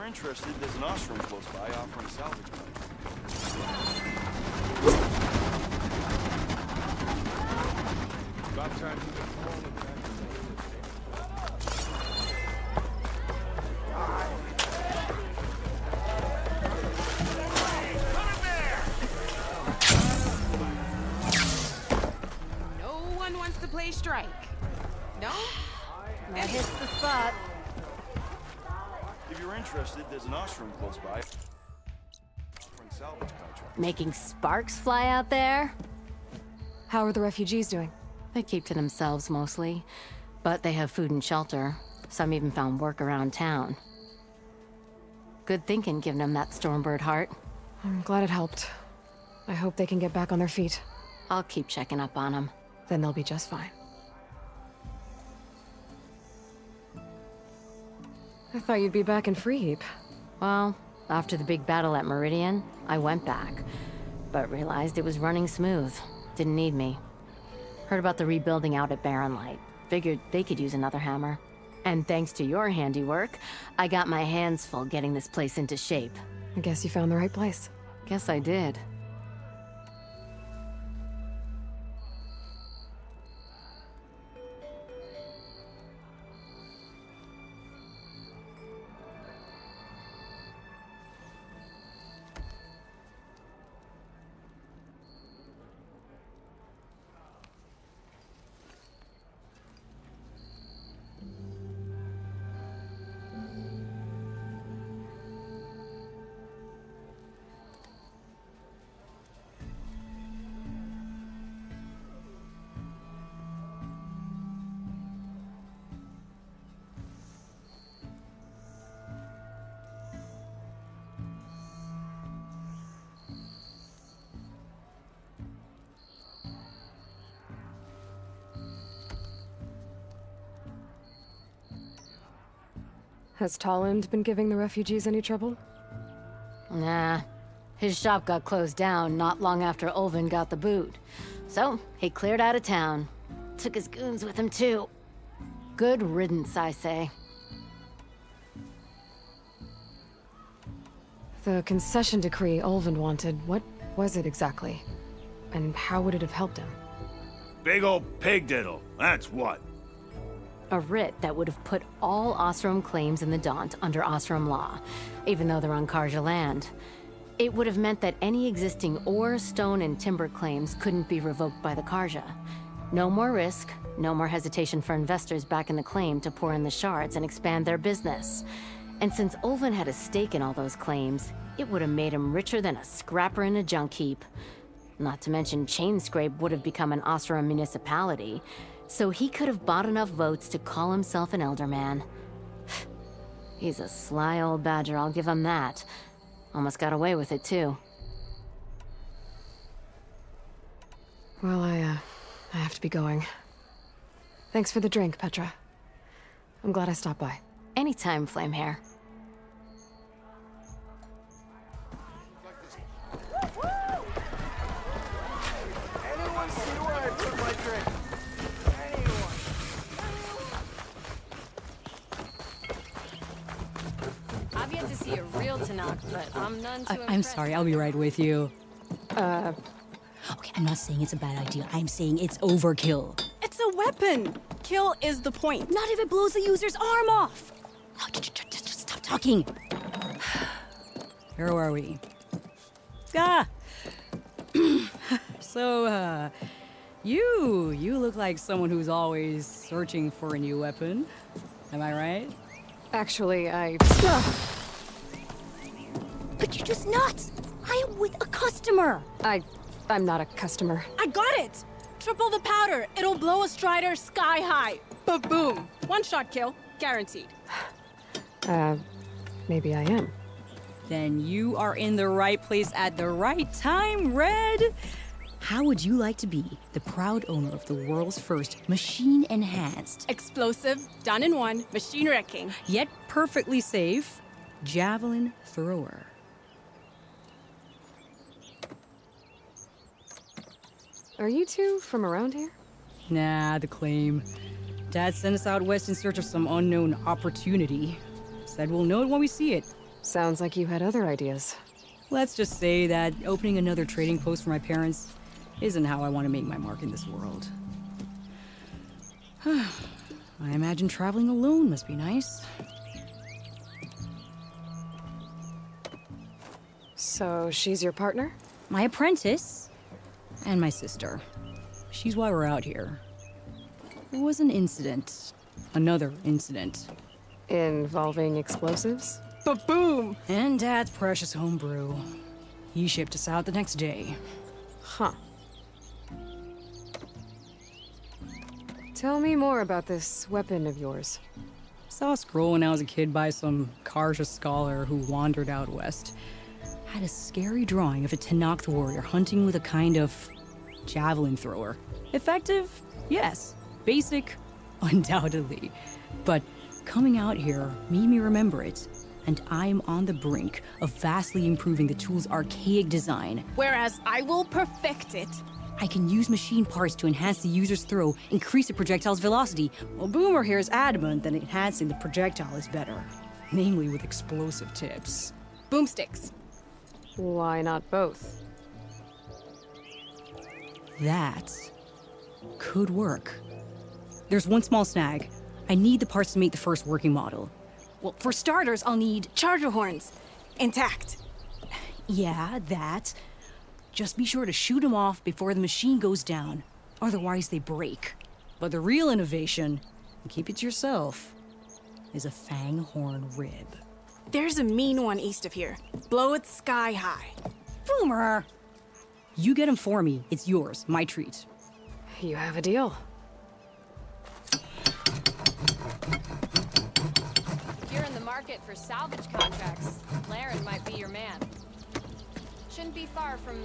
you're interested, there's an Ostrom close by offering salvage contracts. About time you get falling back. No one wants to play strike. No? That hits the spot. If you're interested, there's an Ostrom close by offering salvage contracts. Making sparks fly out there? How are the refugees doing? They keep to themselves mostly, but they have food and shelter. Some even found work around town. Good thinking, giving them that Stormbird heart. I'm glad it helped. I hope they can get back on their feet. I'll keep checking up on them. Then they'll be just fine. I thought you'd be back in Freeheap. Well, after the big battle at Meridian, I went back, but realized it was running smooth. Didn't need me. Heard about the rebuilding out at Barren Light. Figured they could use another hammer. And thanks to your handiwork, I got my hands full getting this place into shape. I guess you found the right place. Guess I did. Has Tolland been giving the refugees any trouble? Nah. His shop got closed down not long after Ulvin got the boot. So, he cleared out of town. Took his goons with him, too. Good riddance, I say. The concession decree Ulvin wanted, what was it exactly? And how would it have helped him? Big old pig diddle, that's what. A writ that would have put all Ostrom claims in the Daunt under Ostrom law, even though they're on Karja land. It would have meant that any existing ore, stone, and timber claims couldn't be revoked by the Karja. No more risk, no more hesitation for investors backing the claim to pour in the shards and expand their business. And since Ulvin had a stake in all those claims, it would have made him richer than a scrapper in a junk heap. Not to mention Chainscrape would have become an Ostrom municipality, so he could have bought enough votes to call himself an Elderman. He's a sly old badger, I'll give him that. Almost got away with it, too. Well, I have to be going. Thanks for the drink, Petra. I'm glad I stopped by. Anytime, Flamehair. Anyone see where I put my drink? I've yet to see a real Tanakh, but I'm none too I'm sorry, I'll be right with you. Okay, I'm not saying it's a bad idea. I'm saying it's overkill. It's a weapon. Kill is the point. Not if it blows the user's arm off. Oh, just stop talking. Where are we? Ah! So, you look like someone who's always searching for a new weapon. Am I right? Actually, But you're just nuts. I am with a customer. I'm not a customer. I got it. Triple the powder. It'll blow a Strider sky high. Ba-boom. One-shot kill. Guaranteed. Maybe I am. Then you are in the right place at the right time, Red! How would you like to be the proud owner of the world's first machine-enhanced, Explosive, done in one, machine wrecking. yet perfectly safe, javelin thrower? Are you two from around here? Nah, the claim. Dad sent us out west in search of some unknown opportunity. Said we'll know it when we see it. Sounds like you had other ideas. Let's just say that opening another trading post for my parents isn't how I want to make my mark in this world. I imagine traveling alone must be nice. So she's your partner? My apprentice and my sister. She's why we're out here. There was an incident. Another incident. Involving explosives? Ba-boom! And Dad's precious homebrew. He shipped us out the next day. Huh. Tell me more about this weapon of yours. Saw a scroll when I was a kid by some Karja scholar who wandered out west. Had a scary drawing of a Tenakth warrior hunting with a kind of javelin thrower. Effective? Yes. Basic? Undoubtedly. But coming out here made me remember it, and I'm on the brink of vastly improving the tool's archaic design. Whereas I will perfect it. I can use machine parts to enhance the user's throw, increase the projectile's velocity, while Boomer here is adamant that enhancing the projectile is better. Namely with explosive tips. Boomsticks. Why not both? That could work. There's one small snag. I need the parts to make the first working model. Well, for starters, I'll need charger horns. Intact. Yeah, that. Just be sure to shoot them off before the machine goes down. Otherwise, they break. But the real innovation, and keep it to yourself, is a fang horn rib. There's a mean one east of here. Blow it sky high. Boomer! You get him for me. It's yours. My treat. You have a deal. If you're in the market for salvage contracts, Laren might be your man. Shouldn't be far from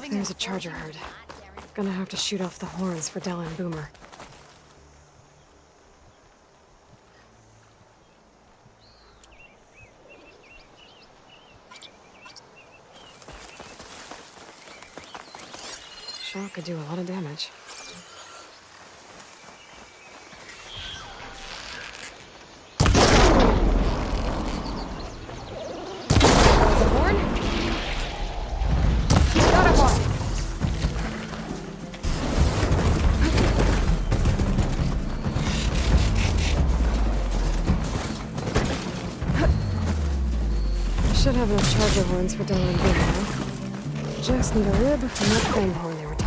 There's a charger herd. Gonna have to shoot off the horns for Dell and Boomer. Shot could do a lot of damage. Should have enough charger horns for Dell and Boomer now. Just need a rib from that fang horn they were talking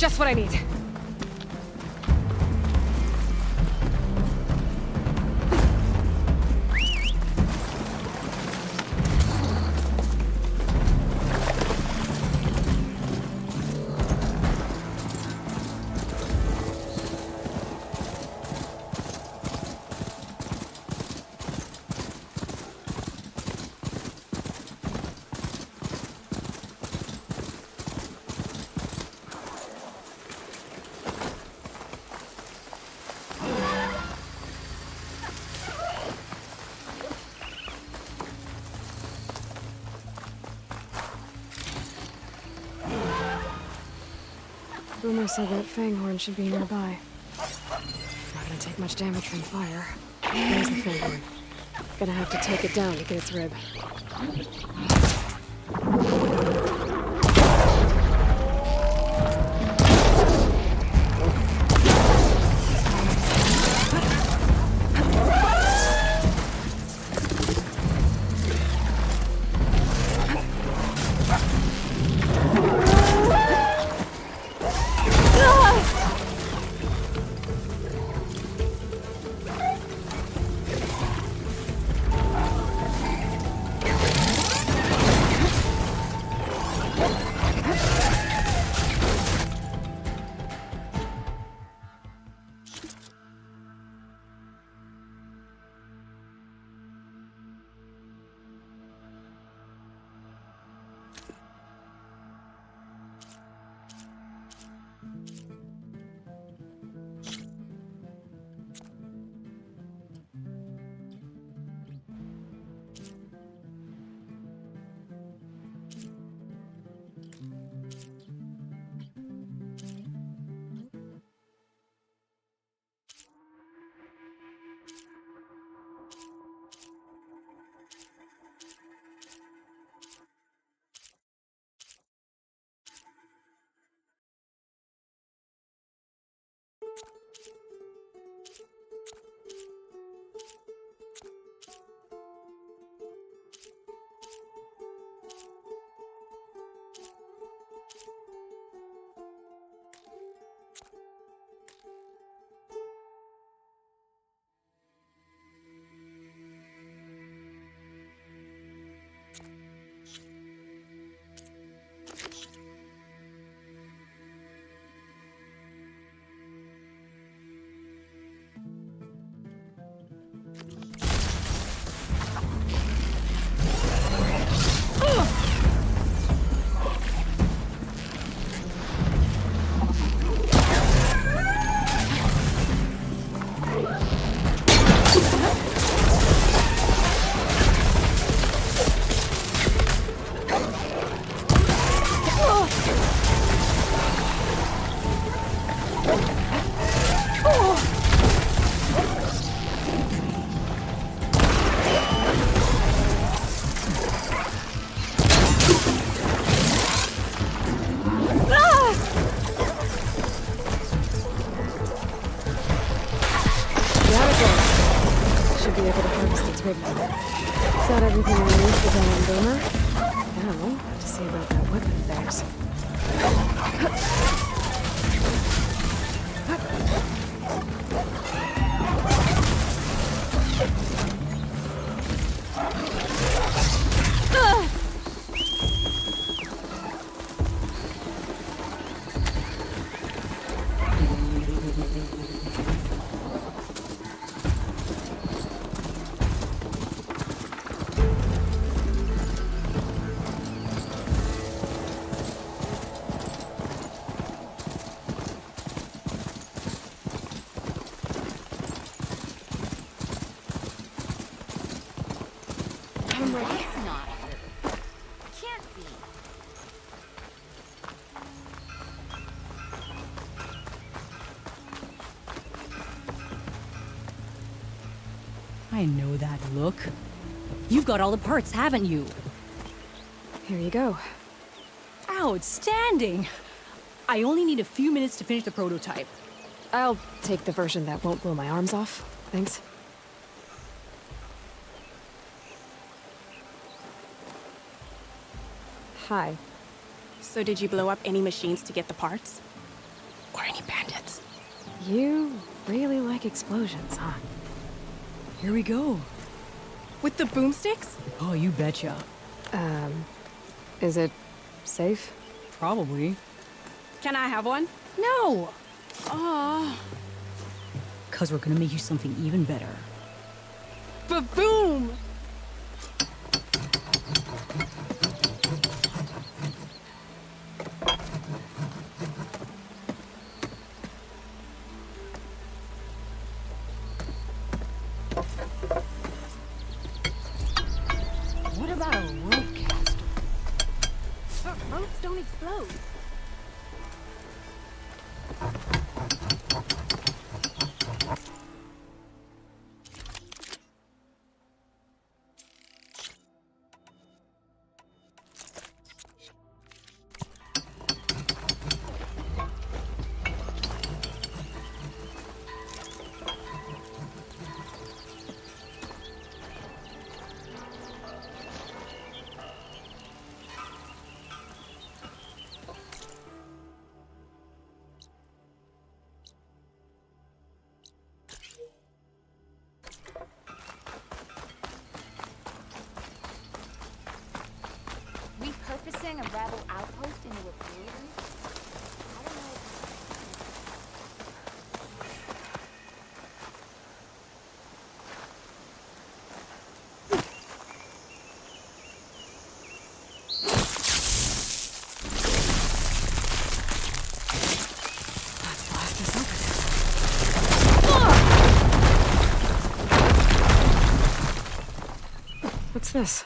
Just what I need. Boomer said that Fanghorn should be nearby. Not gonna take much damage from fire. There's the Fanghorn. Gonna have to take it down to get its rib. Got everything we need for Giant Boomer. Now, to see about that weapon of theirs. I know that look. You've got all the parts, haven't you? Here you go. Outstanding! I only need a few minutes to finish the prototype. I'll take the version that won't blow my arms off. Thanks. Hi. So did you blow up any machines to get the parts? You really like explosions, huh? Here we go. With the boomsticks? Oh, you betcha. Is it safe? Probably. Can I have one? No! Oh, Cause we're gonna make you something even better. ba-boom! What about a rope caster? But ropes don't explode. Repurposing a rebel outpost into a brewery? I don't know. Let's blast this open. What's this?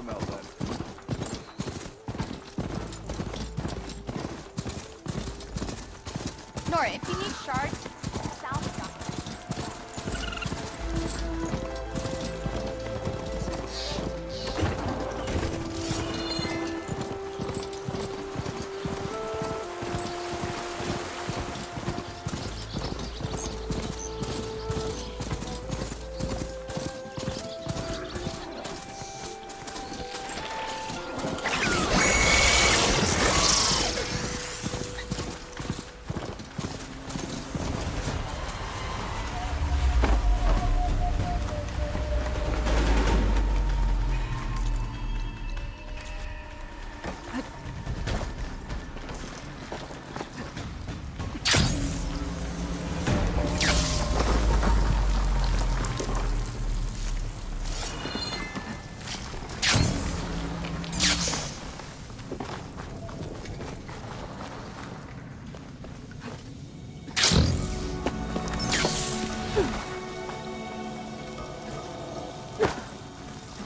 them out then. Nora, if you need shards, Sal's got them.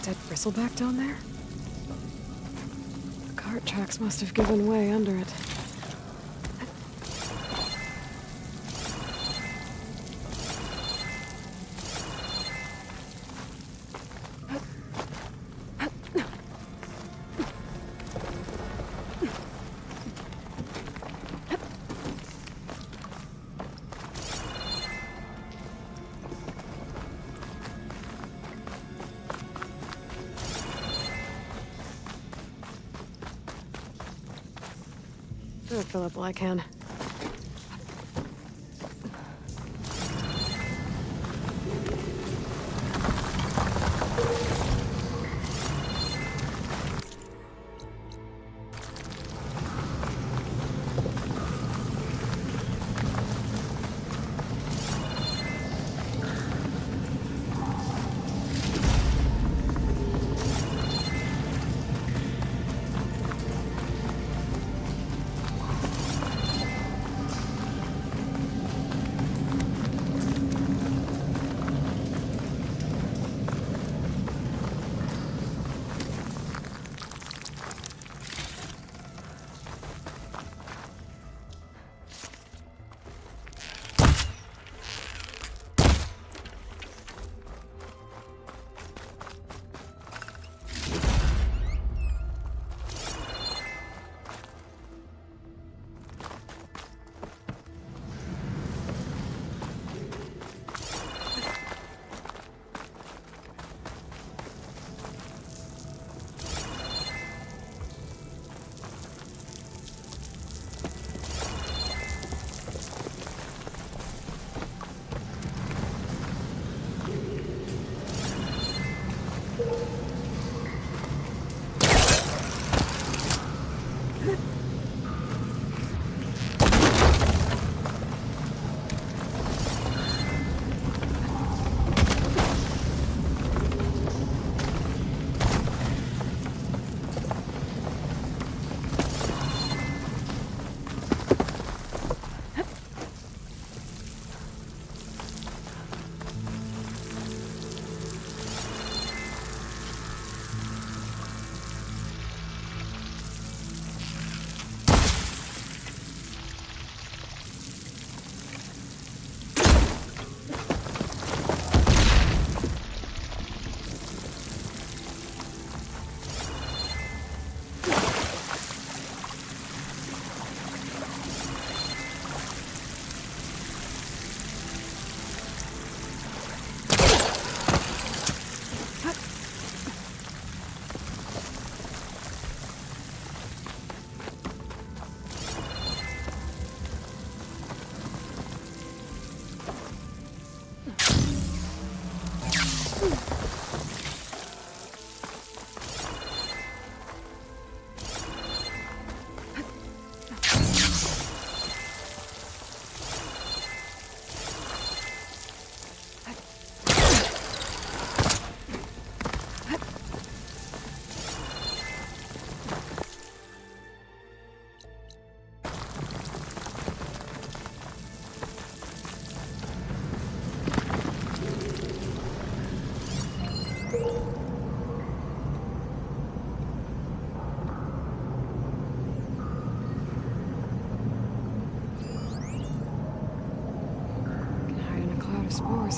Dead bristleback down there? The cart tracks must have given way under it. I'll fill up while I can.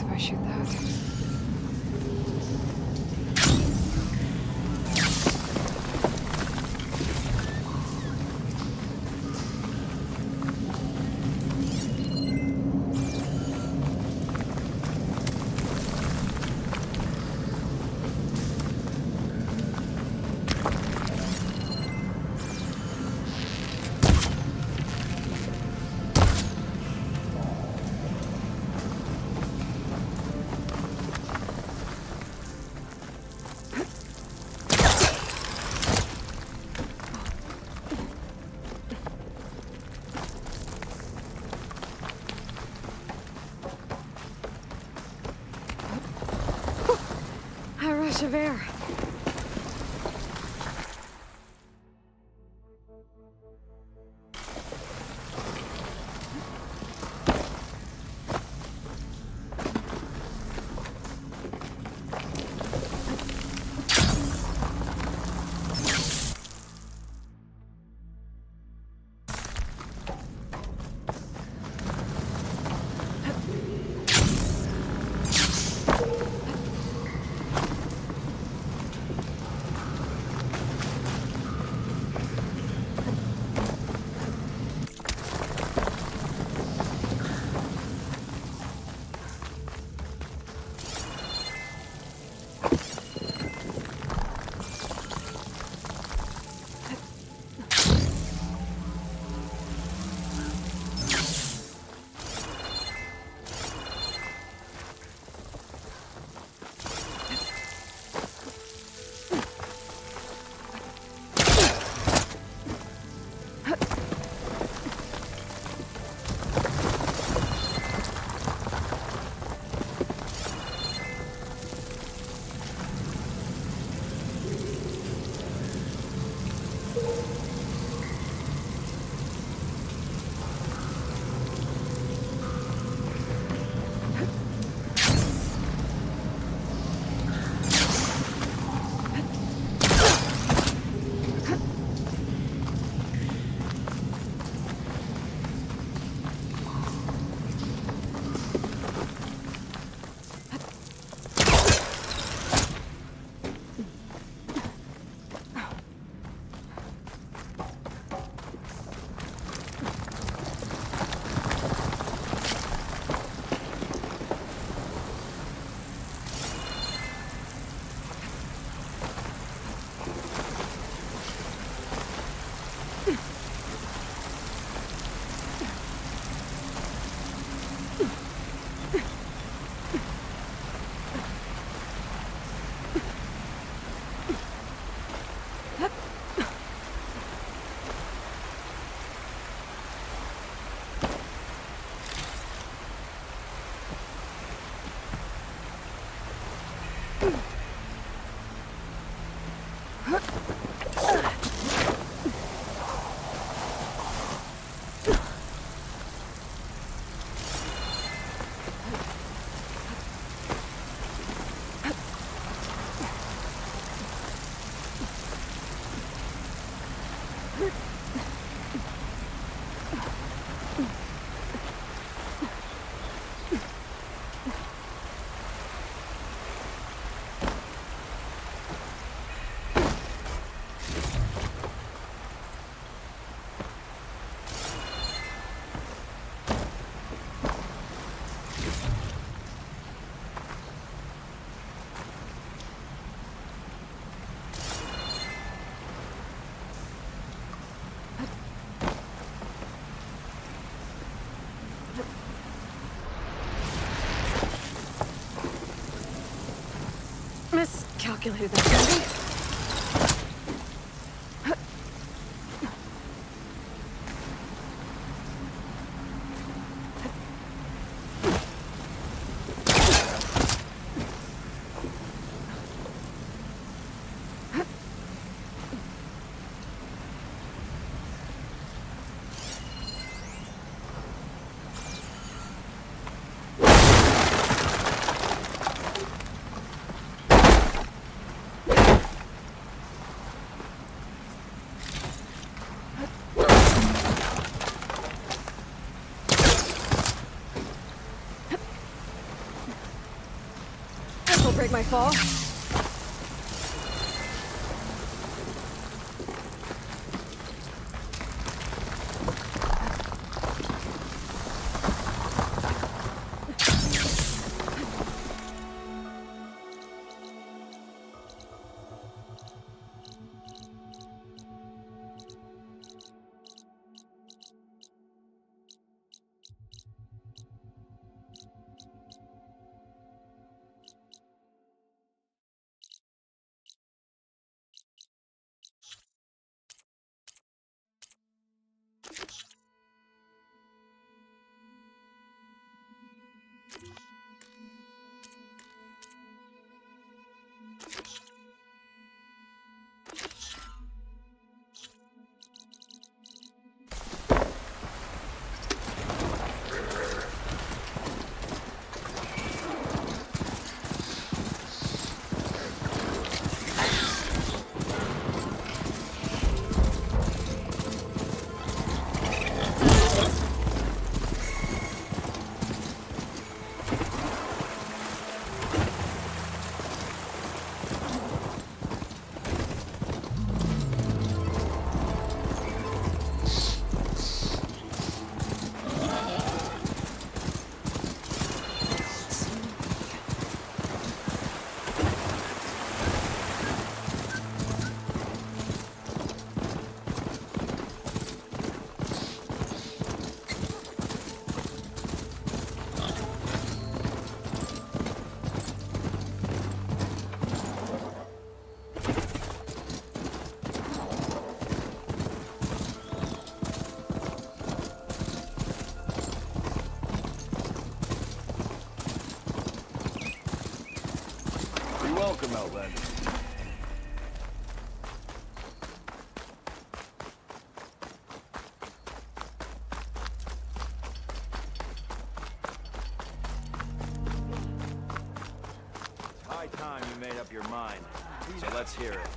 if I shoot that. A rush of air. Miscalculated that, maybe? Don't break my fall. You're welcome, Outlander. It's high time you made up your mind. So let's hear it.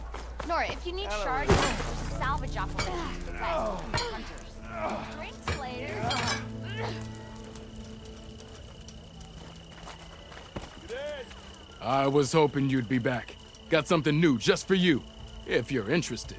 Nora, if you need shards, there's a salvage operation for hunters. Drinks later. I was hoping you'd be back. Got something new just for you, if you're interested.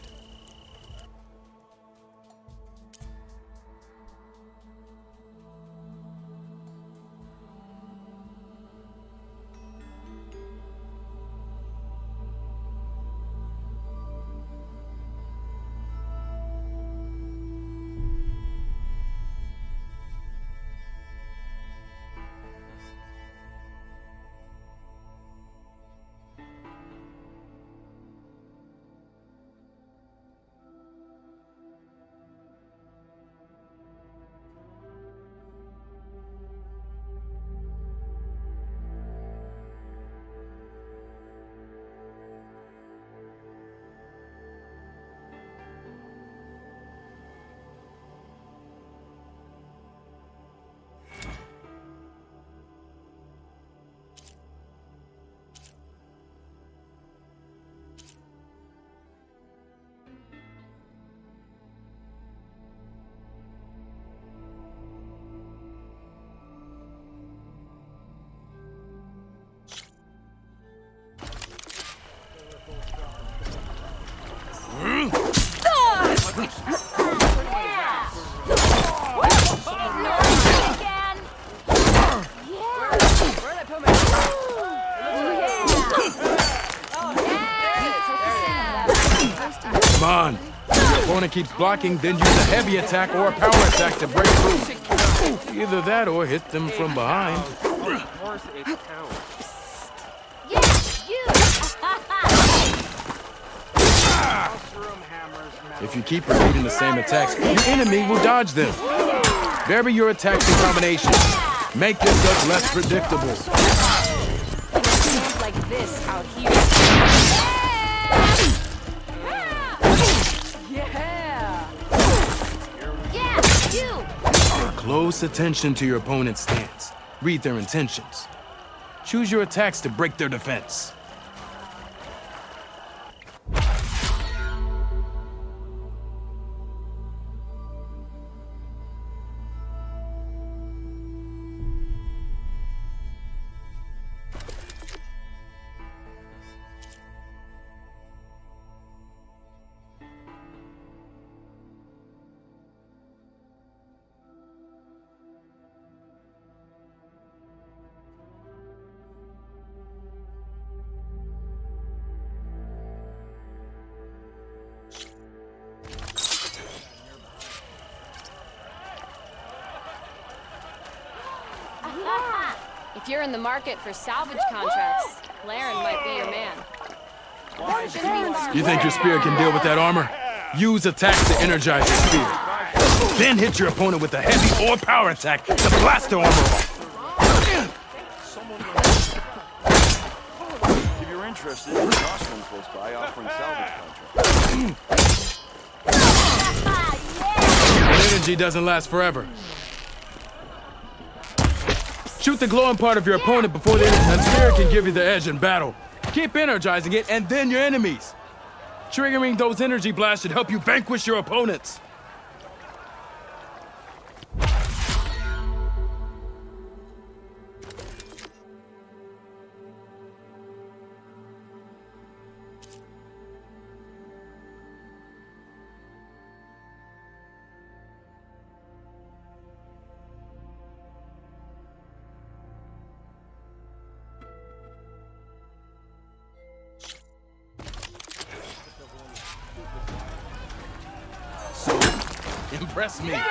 Come on. If your opponent keeps blocking, then use a heavy attack or a power attack to break through. Either that or hit them from behind. If you keep repeating the same attacks, your enemy will dodge them. Vary your attacks and combinations. Make yourself less predictable. Like this out here. Yeah! Yeah, you! Pay close attention to your opponent's stance. Read their intentions. Choose your attacks to break their defense. If you're in the market for salvage contracts, Laren might be your man. You think your spear can deal with that armor? Use attacks to energize your spear. Then hit your opponent with a heavy or power attack to blast their armor off. If you're interested, there's an Ostrom close by offering salvage contracts. But energy doesn't last forever. Shoot the glowing part of your opponent before that spear can give you the edge in battle. Keep energizing it, and then your enemies. Triggering those energy blasts should help you vanquish your opponents. Impress me. I've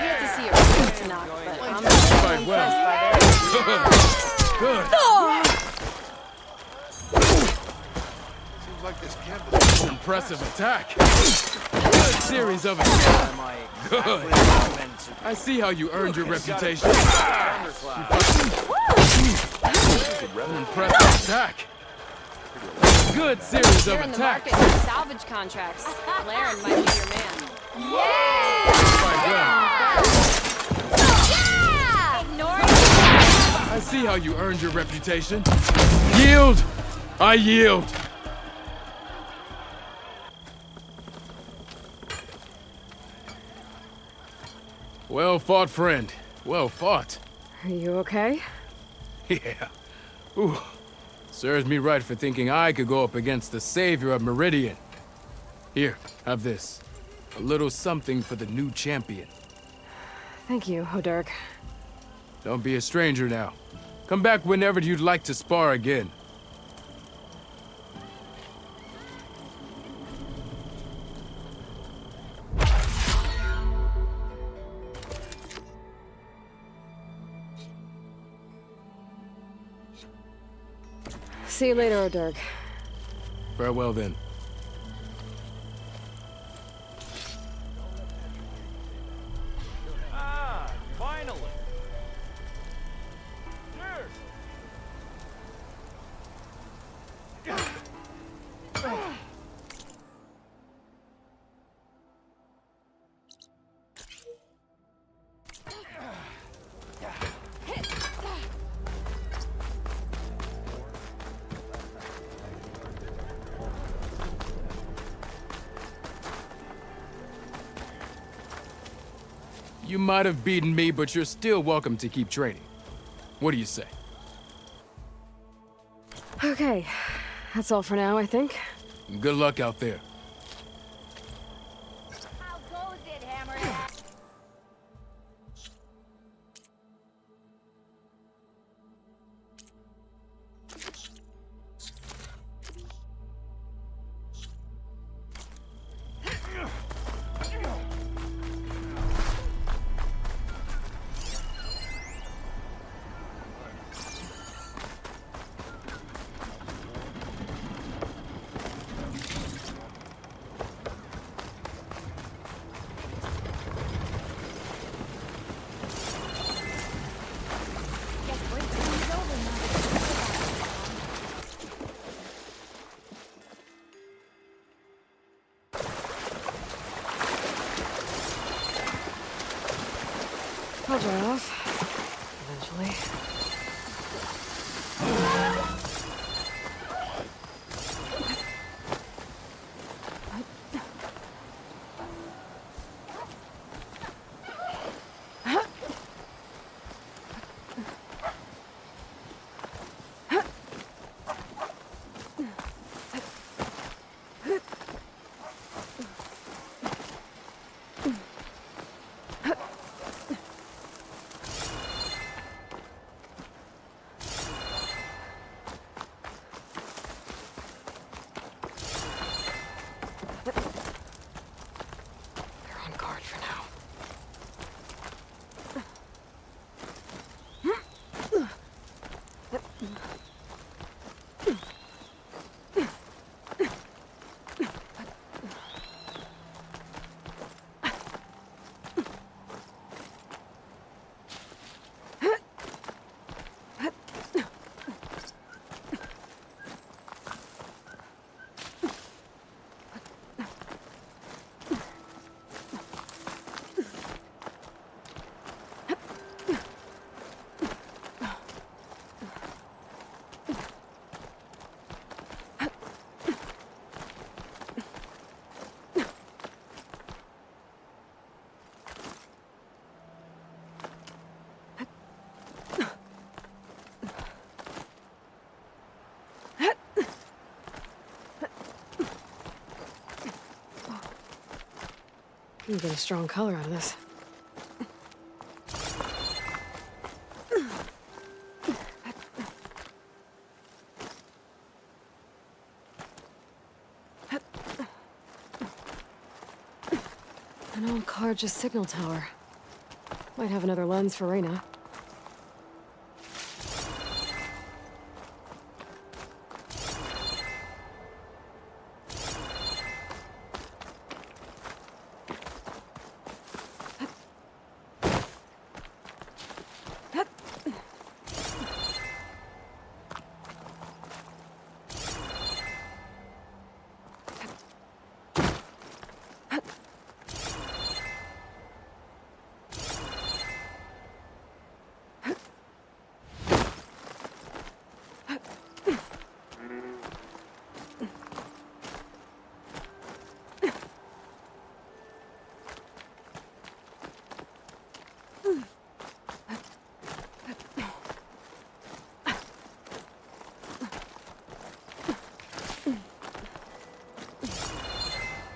yet to see your face to knock, but I'm Quite well. Good. Seems like this camp is Impressive attack. Good series of attacks. Good. I see how you earned your reputation. Impressive attack. Good series You're of in the attacks. market for salvage contracts. Laren might be your man. Quite well. Ignore it. I see how you earned your reputation. Yield! I yield! Well fought, friend. Well fought. Are you okay? Yeah. Ooh. Serves me right for thinking I could go up against the savior of Meridian. Here, have this. A little something for the new champion. Thank you, Hodirk. Don't be a stranger now. Come back whenever you'd like to spar again. See you later, Hodirk. Farewell then. Ah, finally. You might have beaten me, but you're still welcome to keep training. What do you say? Okay, that's all for now, I think. Good luck out there. How goes it, Hammerhead? I'll dry off. Eventually. You get a strong color out of this. An old Carja signal tower. Might have another lens for Reyna.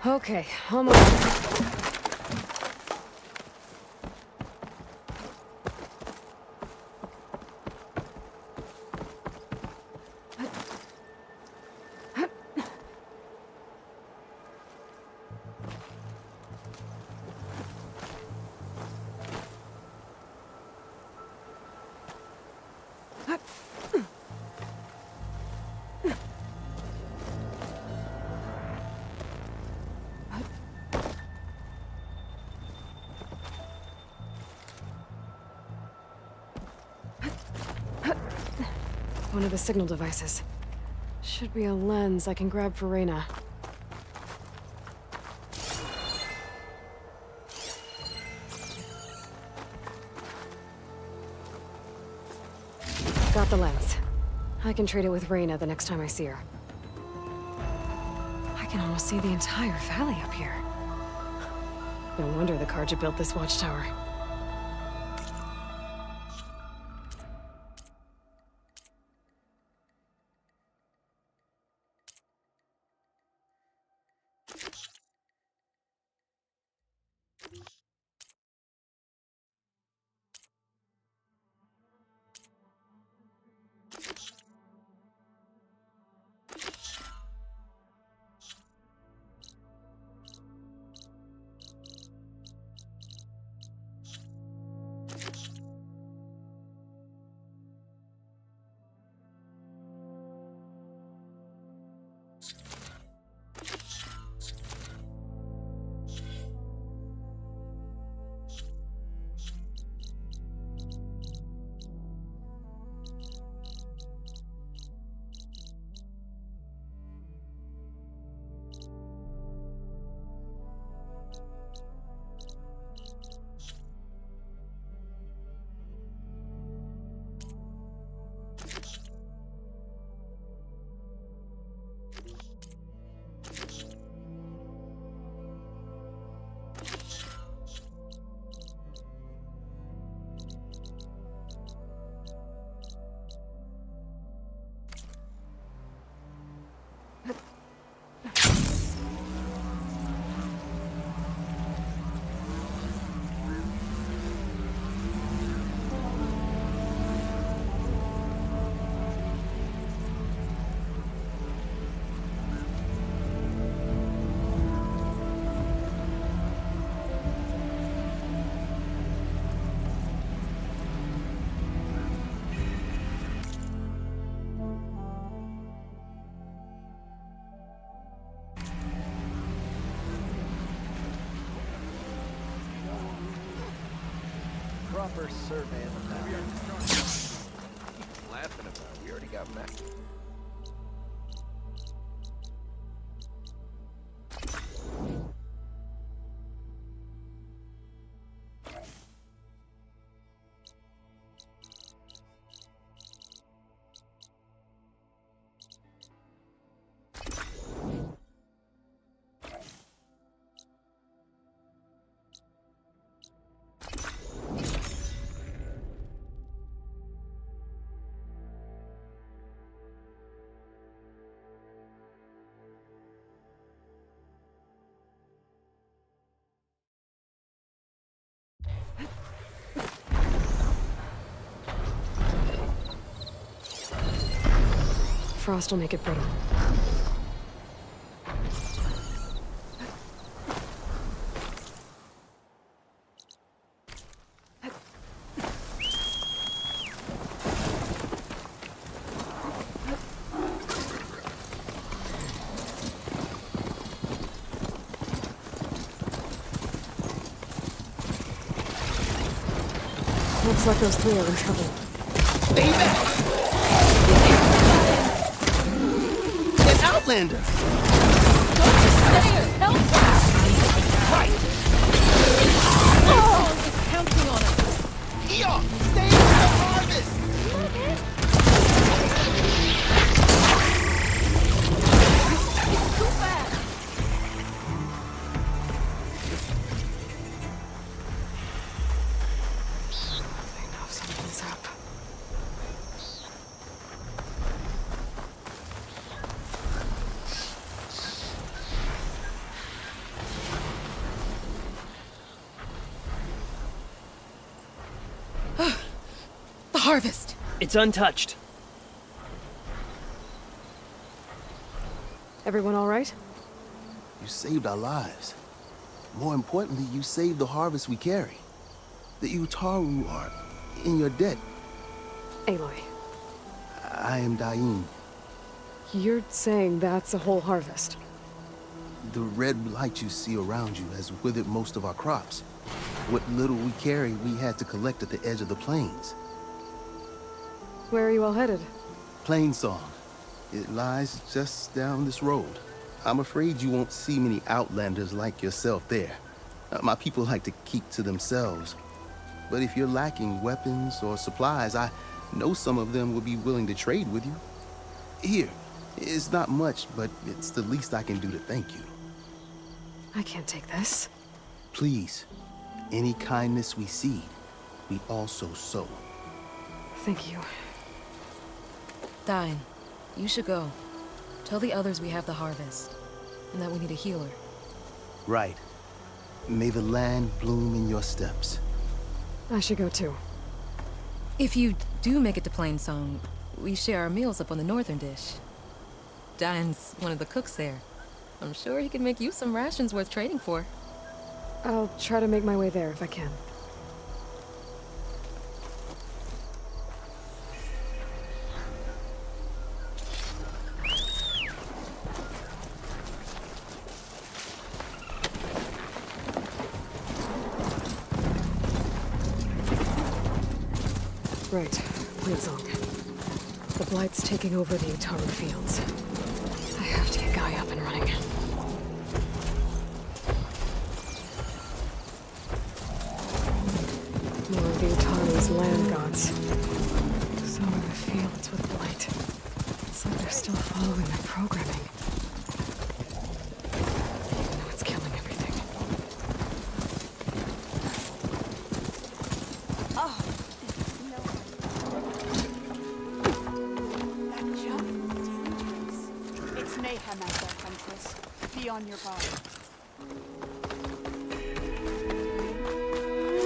Okay, almost. One of the signal devices. Should be a lens I can grab for Reyna. Got the lens. I can trade it with Reyna the next time I see her. I can almost see the entire valley up here. No wonder the Carja built this watchtower. Proper survey of the map. Laughing about, we already got Mac. frost will make it brittle. Looks like those three are in trouble. Stay back! An outlander! Don't just stay here! Help! Right! Oh, it's counting on us! Yo! Stay in the harvest! Too fast! They know something's up. The harvest! It's untouched. Everyone all right? You saved our lives. More importantly, you saved the harvest we carry. The Utaru are in your debt. Aloy, I am Dain. you're saying that's a whole harvest? The red light you see around you has withered most of our crops. What little we carry, we had to collect at the edge of the plains. Where are you all headed? Plainsong. It lies just down this road. I'm afraid you won't see many outlanders like yourself there. My people like to keep to themselves. But if you're lacking weapons or supplies, I know some of them will be willing to trade with you. Here, it's not much, but it's the least I can do to thank you. I can't take this. Please, any kindness we see, we also sow. Thank you. Dain, you should go. Tell the others we have the harvest, and that we need a healer. Right. May the land bloom in your steps. I should go too. If you do make it to Plainsong, we share our meals up on the northern dish. Dain's one of the cooks there. I'm sure he can make you some rations worth trading for. I'll try to make my way there if I can. Right, Plainsong. The Blight's taking over the Utaru fields. I have to get Guy up and running. More of the Utaru's land gods. So are the fields with Blight. It's like they're still following their programming. Even though it's killing everything. It's mayhem out there, Huntress. Be on your guard.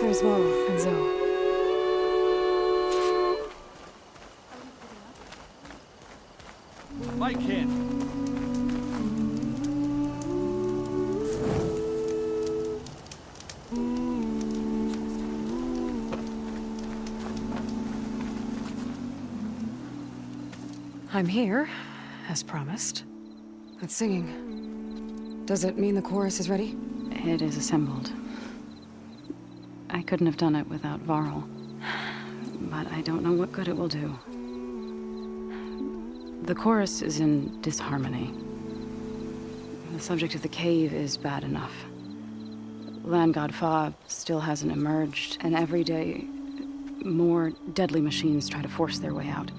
There's Mo and Zoe. Mike in. I'm here, as promised. That singing. Does it mean the chorus is ready? It is assembled. I couldn't have done it without Varl. But I don't know what good it will do. The chorus is in disharmony. The subject of the cave is bad enough. Land God Fa still hasn't emerged, and every day, more deadly machines try to force their way out,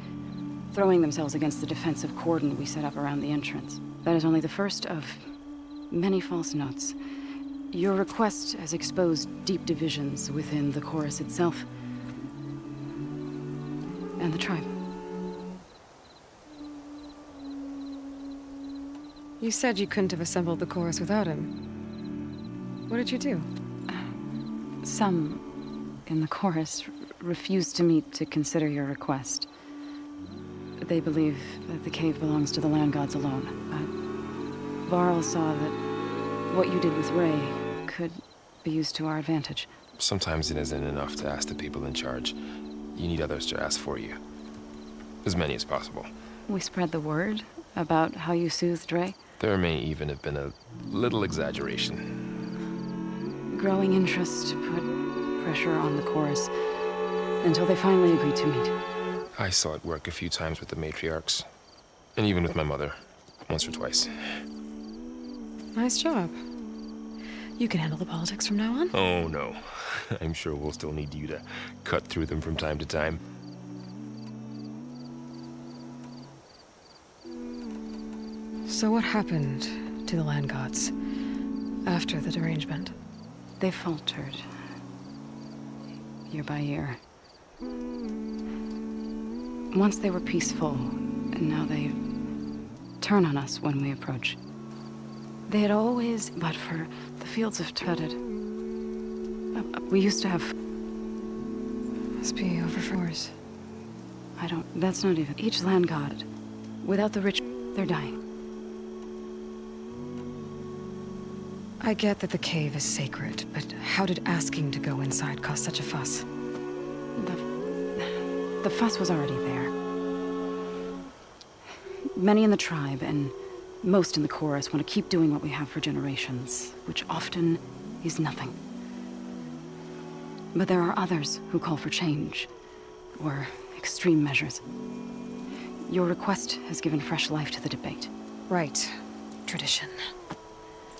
throwing themselves against the defensive cordon we set up around the entrance. That is only the first of many false notes. Your request has exposed deep divisions within the chorus itself and the tribe. You said you couldn't have assembled the chorus without him. What did you do? Some in the chorus refused to meet to consider your request. They believe that the cave belongs to the land gods alone, but Varl saw that what you did with Ray could be used to our advantage. Sometimes it isn't enough to ask the people in charge. You need others to ask for you. As many as possible. We spread the word about how you soothed Ray. There may even have been a little exaggeration. Growing interest put pressure on the chorus until they finally agreed to meet. I saw it work a few times with the matriarchs. And even with my mother. Once or twice. Nice job. You can handle the politics from now on? Oh, no. I'm sure we'll still need you to cut through them from time to time. So what happened to the land gods after the derangement? They faltered. Year by year. Once they were peaceful, and now they turn on us when we approach. They had always, but for the fields of Treaded. We used to have... Must be over 4s. That's not even... Each land god, without the rich, they're dying. I get that the cave is sacred, but how did asking to go inside cause such a fuss? The fuss was already there. Many in the tribe, and most in the chorus, want to keep doing what we have for generations, which often is nothing. But there are others who call for change, or extreme measures. Your request has given fresh life to the debate. Right. Tradition.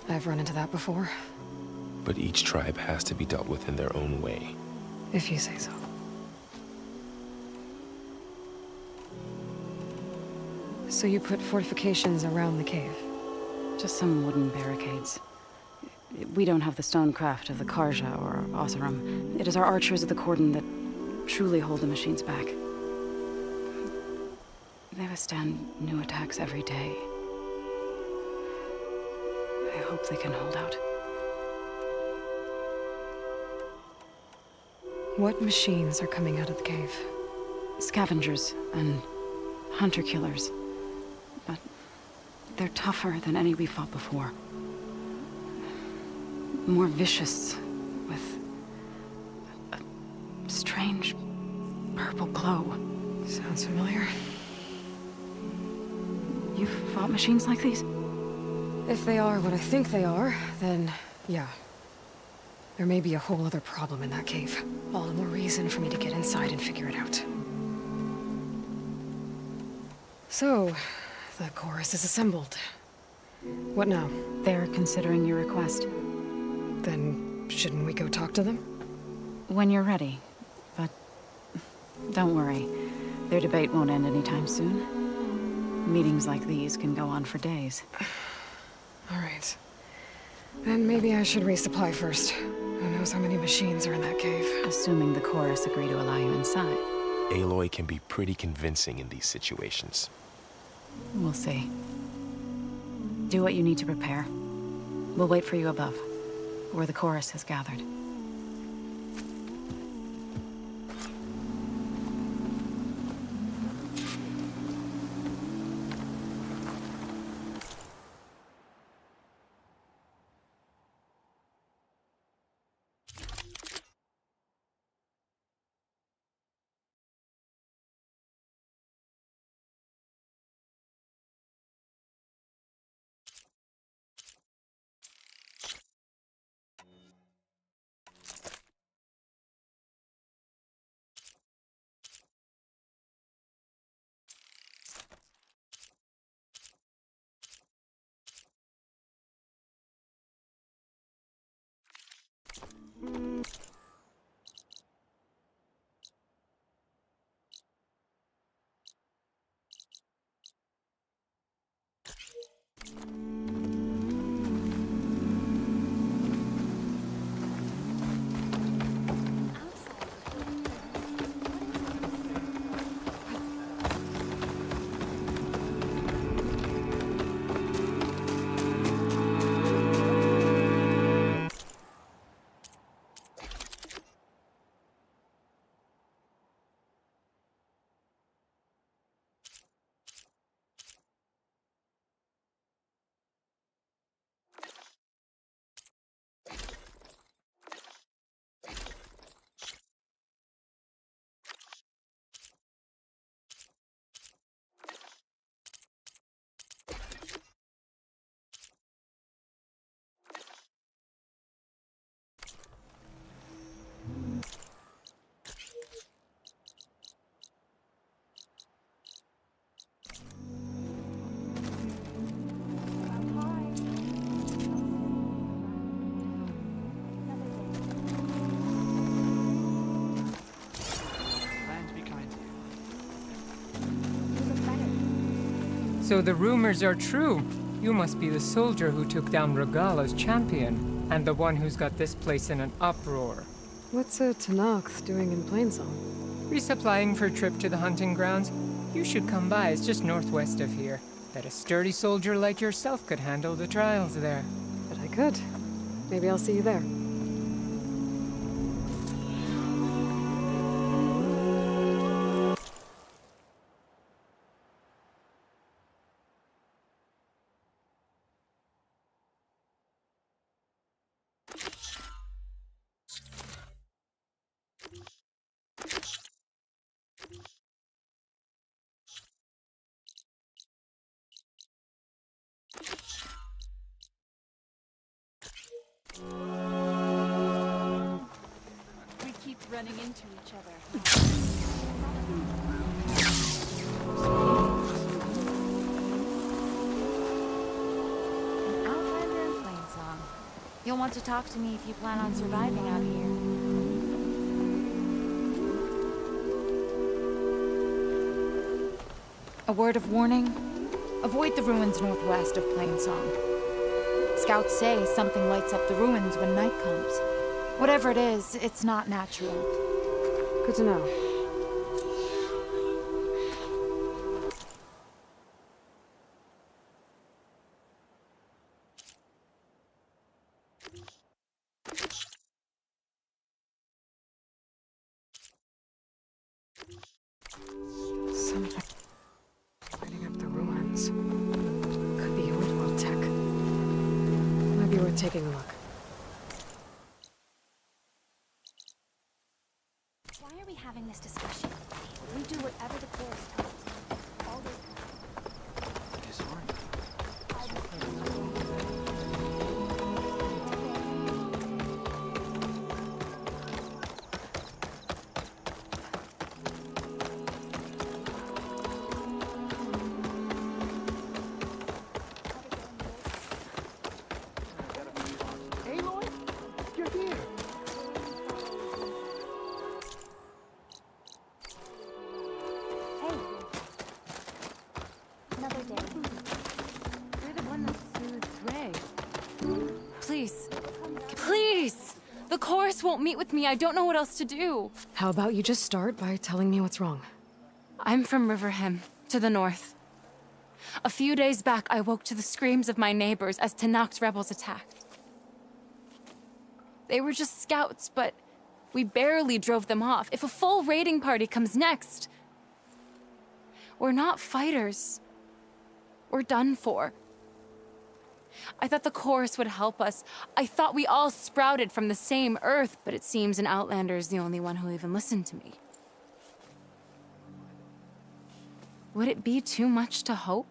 I've run into that before. But each tribe has to be dealt with in their own way. If you say so. So you put fortifications around the cave? Just some wooden barricades. We don't have the stonecraft of the Karja or Oseram. It is our archers of the Cordon that truly hold the machines back. They withstand new attacks every day. I hope they can hold out. What machines are coming out of the cave? Scavengers and hunter-killers. But they're tougher than any we fought before. More vicious, with a strange purple glow. Sounds familiar. You've fought machines like these? If they are what I think they are, then yeah. There may be a whole other problem in that cave. All the more reason for me to get inside and figure it out. So, the chorus is assembled. What now? They're considering your request. Then shouldn't we go talk to them? When you're ready. But don't worry. Their debate won't end anytime soon. Meetings like these can go on for days. All right. Then maybe I should resupply first. Who knows how many machines are in that cave? Assuming the chorus agree to allow you inside. Aloy can be pretty convincing in these situations. We'll see. Do what you need to prepare. We'll wait for you above, where the chorus has gathered. So the rumors are true. You must be the soldier who took down Regala's champion, and the one who's got this place in an uproar. What's a Tenakth doing in Plainsong? Resupplying for a trip to the hunting grounds? You should come by, it's just northwest of here. Bet a sturdy soldier like yourself could handle the trials there. But I could. Maybe I'll see you there. We keep running into each other. An outlander in Plainsong. You'll want to talk to me if you plan on surviving out here. A word of warning. Avoid the ruins northwest of Plainsong. Scouts say something lights up the ruins when night comes. Whatever it is, it's not natural. Good to know. Something lighting up the ruins. Could be old world tech. Might be worth taking a look. Why are we having this discussion? We do whatever the chorus tells us. All Aloy? You're here. Hey. Another day. You're the one that soothes Ray. Please. Please! The chorus won't meet with me. I don't know what else to do. How about you just start by telling me what's wrong? I'm from Riverhim, to the north. A few days back, I woke to the screams of my neighbors as Tenakth's rebels attacked. They were just scouts, but we barely drove them off. If a full raiding party comes next, we're not fighters. We're done for. I thought the chorus would help us. I thought we all sprouted from the same earth, but it seems an outlander is the only one who'll even listen to me. Would it be too much to hope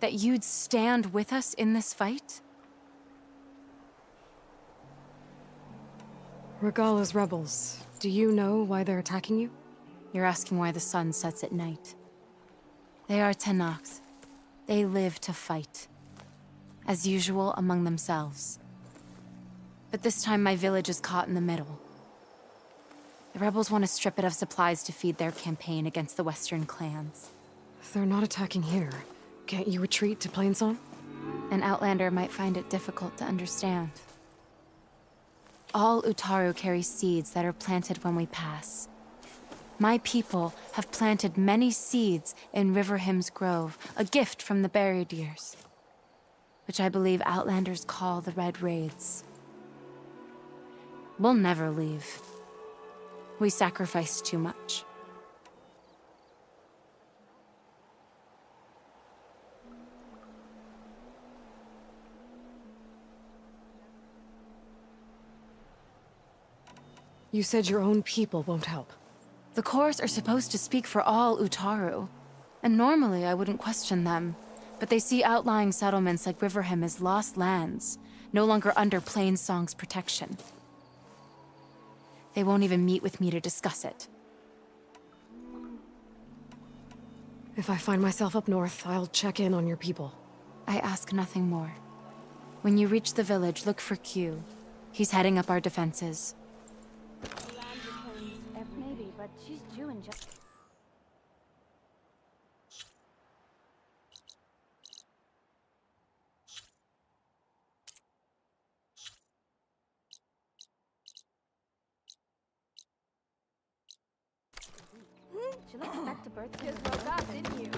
that you'd stand with us in this fight? Regala's rebels. Do you know why they're attacking you? You're asking why the sun sets at night. They are Tenakth. They live to fight. As usual, among themselves. But this time my village is caught in the middle. The rebels want to strip it of supplies to feed their campaign against the Western clans. They're not attacking here. Can't you retreat to Plainsong? An outlander might find it difficult to understand. All Utaru carry seeds that are planted when we pass. My people have planted many seeds in Riverhim's Grove, a gift from the Buried Years, which I believe outlanders call the Red Raids. We'll never leave. We sacrificed too much. You said your own people won't help. The chorus are supposed to speak for all Utaru, and normally I wouldn't question them, but they see outlying settlements like Riverhim as lost lands, no longer under Plainsong's protection. They won't even meet with me to discuss it. If I find myself up north, I'll check in on your people. I ask nothing more. When you reach the village, look for Q. He's heading up our defenses. Maybe, but she's Jew and just. to birth just woke up, didn't you?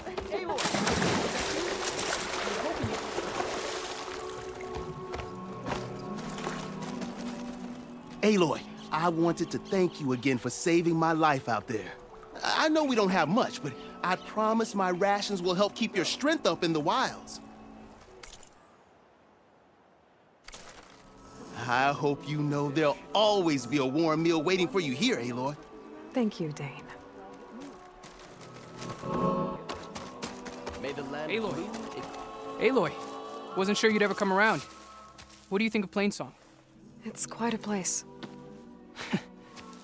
Aloy, I wanted to thank you again for saving my life out there. I know we don't have much, but I promise my rations will help keep your strength up in the wilds. I hope you know there'll always be a warm meal waiting for you here, Aloy. Thank you, Dane. Aloy. Aloy. Wasn't sure you'd ever come around. What do you think of Plainsong? It's quite a place.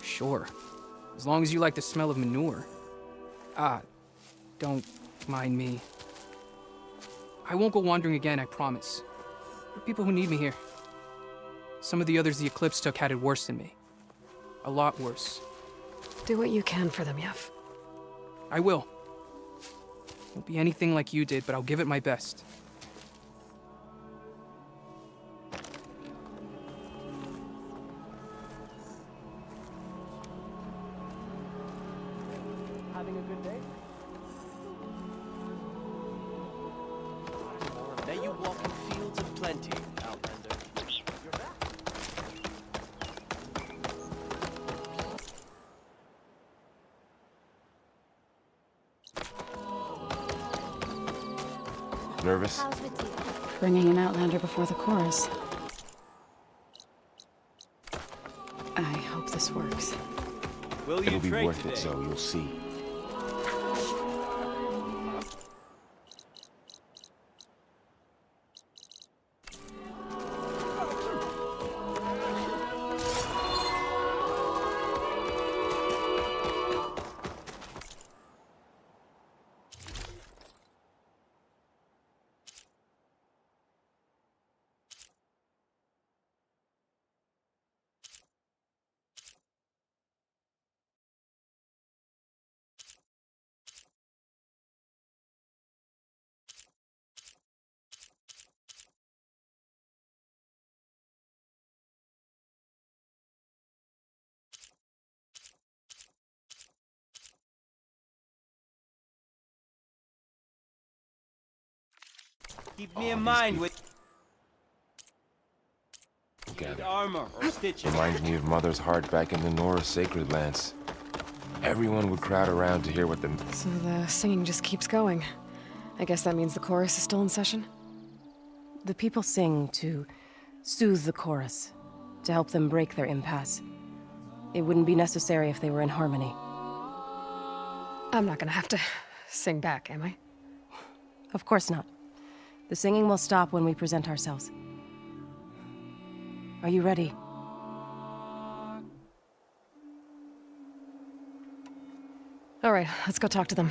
Sure. As long as you like the smell of manure. Don't mind me. I won't go wandering again, I promise. There are people who need me here. Some of the others the Eclipse took had it worse than me. A lot worse. Do what you can for them, Yev. I will. Won't be anything like you did, but I'll give it my best. Having a good day? May you walk in fields of plenty, Outlander. You're back. Nervous? Bringing an Outlander before the chorus. I hope this works. It'll be worth it, so you'll see. Keep me in mind with Gather. armor or stitches. Reminds me of Mother's heart back in the Nora sacred lands. Everyone would crowd around to hear what the... So the singing just keeps going. I guess that means the chorus is still in session? The people sing to soothe the chorus, to help them break their impasse. It wouldn't be necessary if they were in harmony. I'm not gonna have to sing back, am I? Of course not. The singing will stop when we present ourselves. Are you ready? All right, let's go talk to them.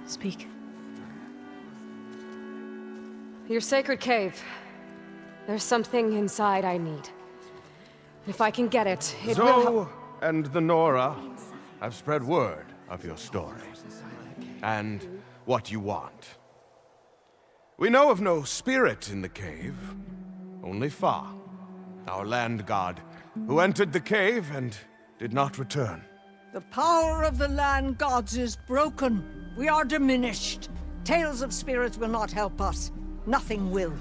Speak. Your sacred cave. There's something inside I need. If I can get it, it will help. Zoe and the Nora have spread word of your story and what you want. We know of no spirit in the cave, only Fa, our land god, who entered the cave and did not return. The power of the land gods is broken. We are diminished. Tales of spirits will not help us. Nothing will.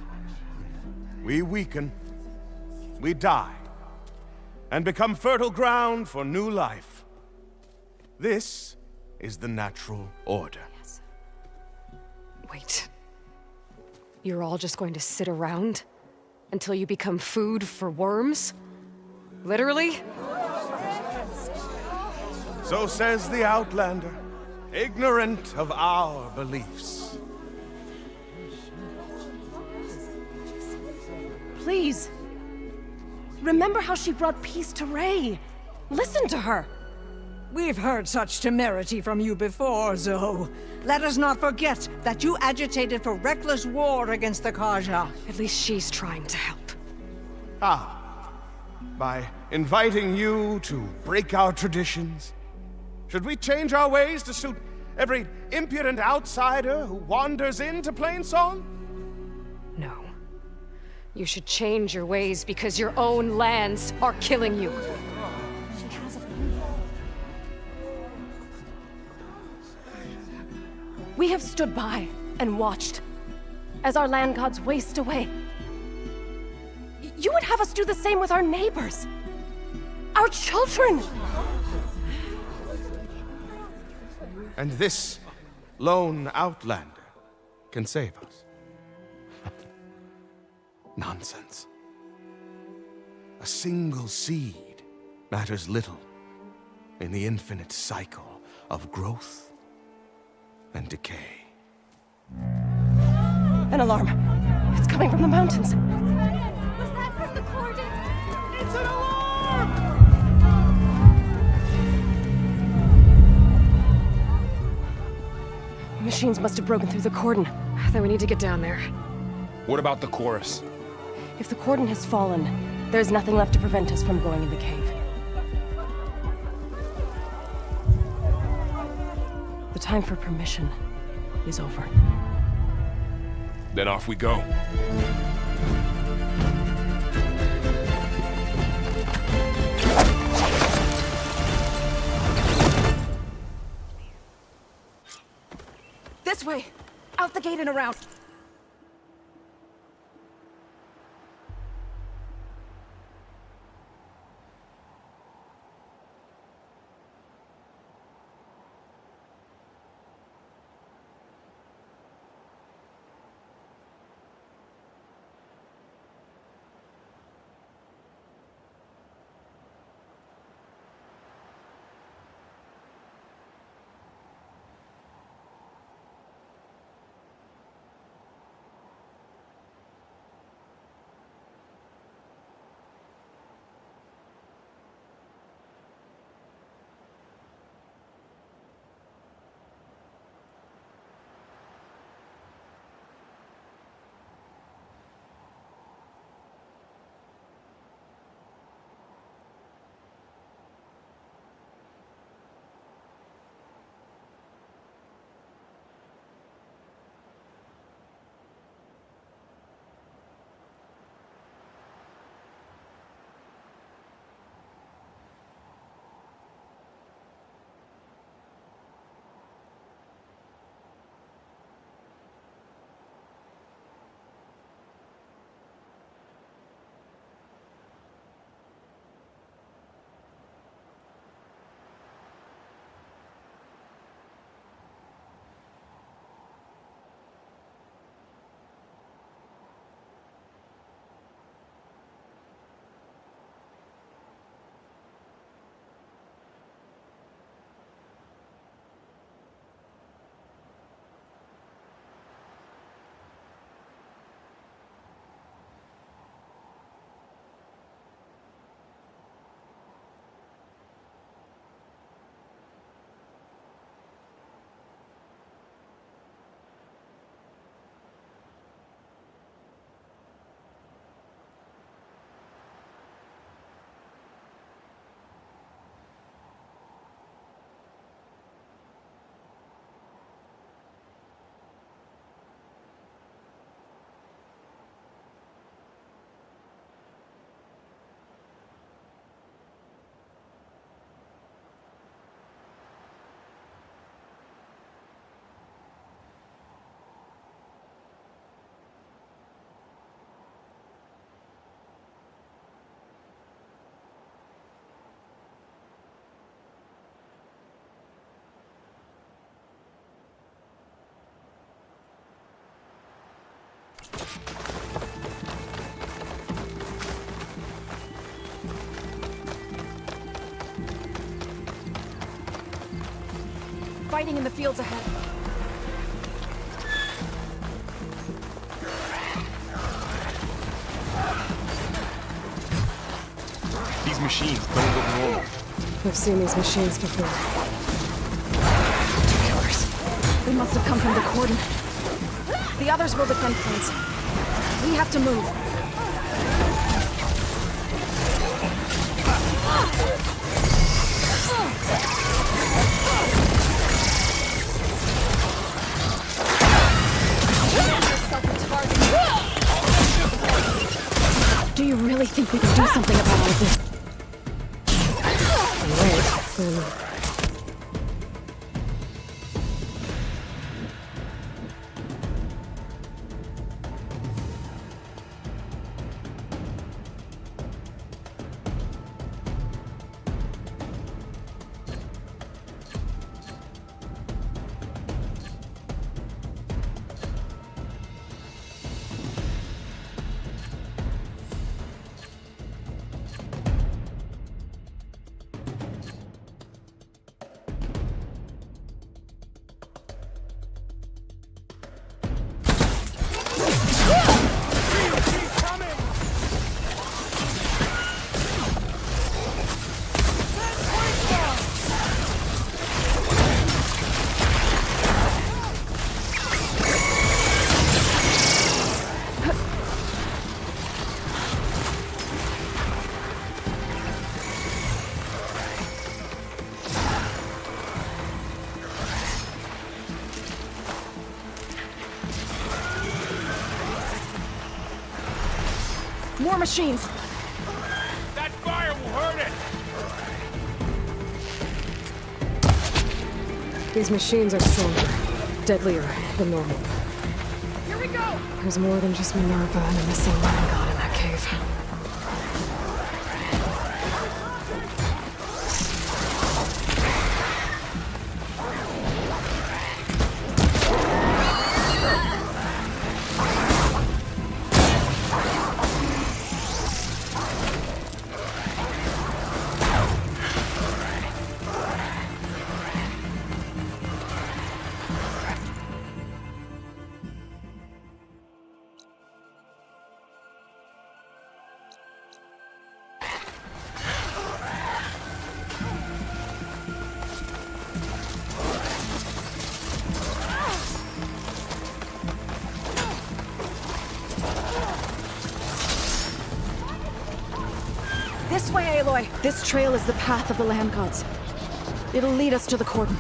We weaken, we die, and become fertile ground for new life. This is the natural order. Wait. You're all just going to sit around until you become food for worms? Literally? So says the Outlander, ignorant of our beliefs. please. Remember how she brought peace to Ray. Listen to her. We've heard such temerity from you before, Zoe. Let us not forget that you agitated for reckless war against the Karja. At least she's trying to help. By inviting you to break our traditions? Should we change our ways to suit every impudent outsider who wanders into Plainsong? No. You should change your ways because your own lands are killing you. We have stood by and watched as our land gods waste away. You would have us do the same with our neighbors, our children. And this lone outlander can save us. Nonsense. A single seed matters little in the infinite cycle of growth and decay. An alarm. It's coming from the mountains. Was that from the Cordon? It's an alarm! Machines must have broken through the cordon. Then we need to get down there. What about the chorus? If the cordon has fallen, there's nothing left to prevent us from going in the cave. The time for permission is over. Then off we go. This way! Out the gate and around! Fighting in the fields ahead. machines don't look normal. I've seen these machines before. Killers. They must have come from the cordon. The others will defend Plains. We have to move. Do you really think we can do something about all of this? Wait, More machines! That fire will hurt it! these machines are stronger, deadlier than normal. Here we go! There's more than just Minerva and a missing land god in that cave. This way, Aloy! This trail is the path of the land gods. It'll lead us to the cordon.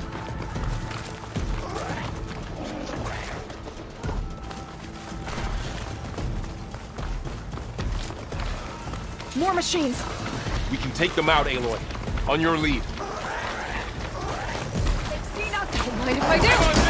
More machines! We can take them out, Aloy. On your lead. They've seen us! Don't mind if I do!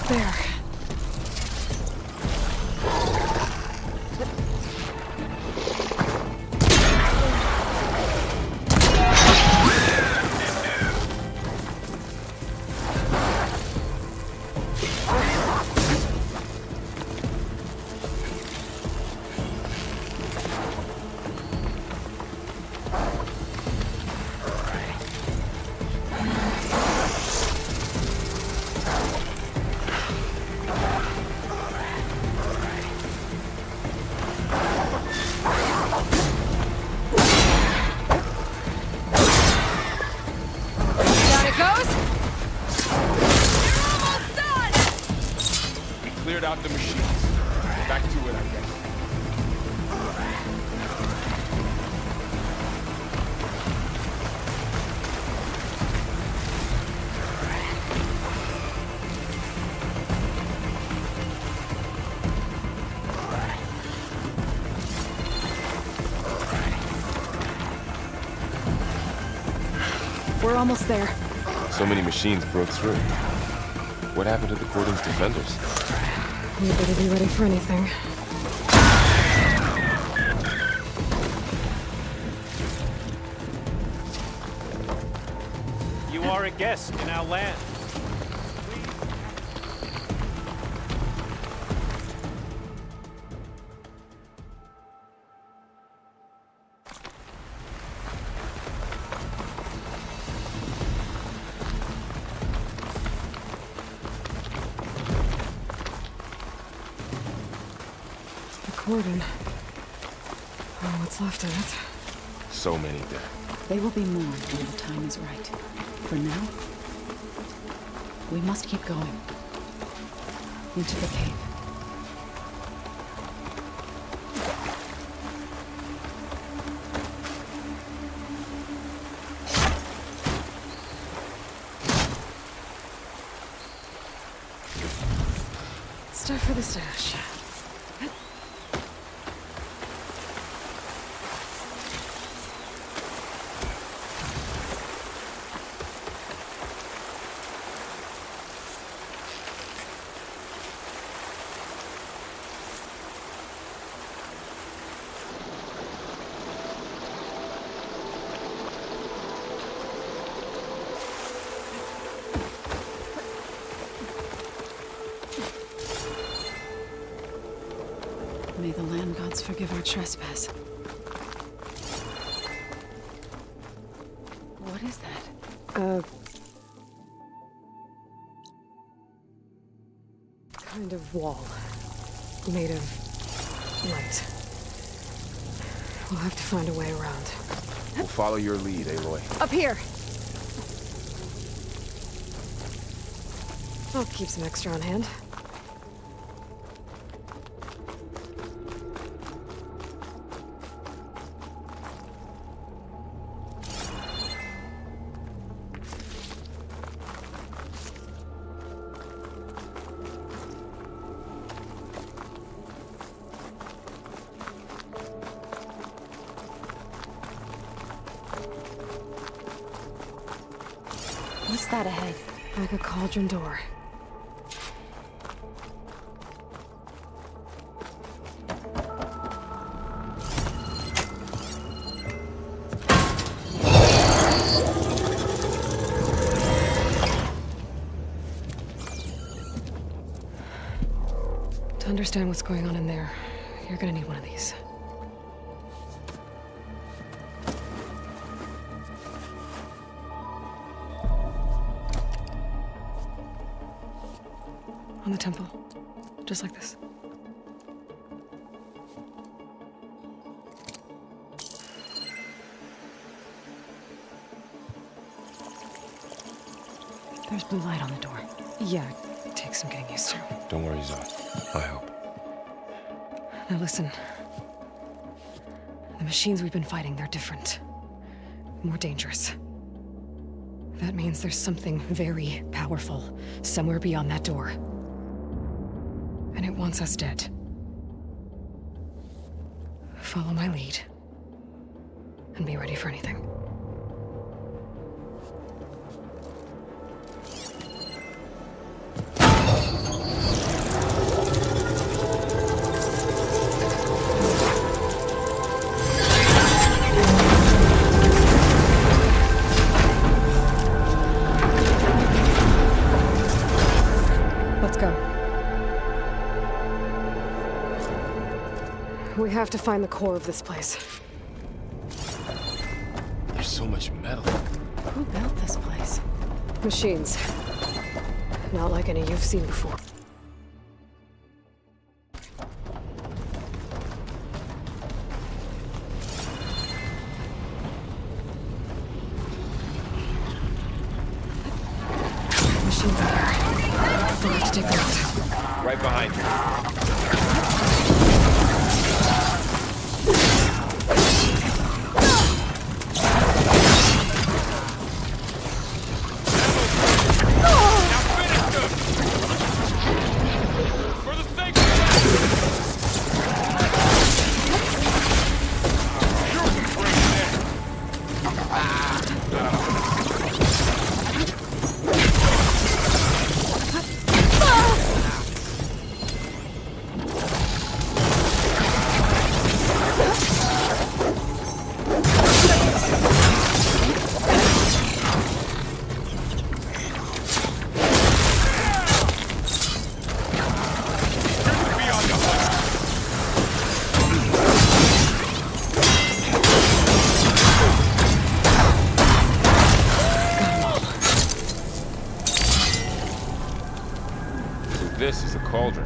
There. Cleared out the machines. Back to it, I guess. We're almost there. So many machines broke through. What happened to the Cordon's defenders? We better be ready for anything. You are a guest in our land. Cordon. Oh, what's left of it? So many dead. They will be mourned when the time is right. For now, we must keep going. Into the cave. Stuff for the stash. May the land gods forgive our trespass. What is that? Kind of wall. Made of light. We'll have to find a way around. We'll follow your lead, Aloy. Up here! I'll keep some extra on hand. What's that ahead? Like a cauldron door. To understand what's going on in there, you're gonna need one of these. On the temple. Just like this. There's blue light on the door. Yeah, it takes some getting used to. Don't worry, Zod. I help. Now listen. The machines we've been fighting, they're different. More dangerous. That means there's something very powerful somewhere beyond that door. And it wants us dead. Follow my lead. And be ready for anything. have to find the core of this place. There's so much metal. Who built this place? Machines. Not like any you've seen before. Machines in here. We'll have to take them out. Right behind you. This is a cauldron.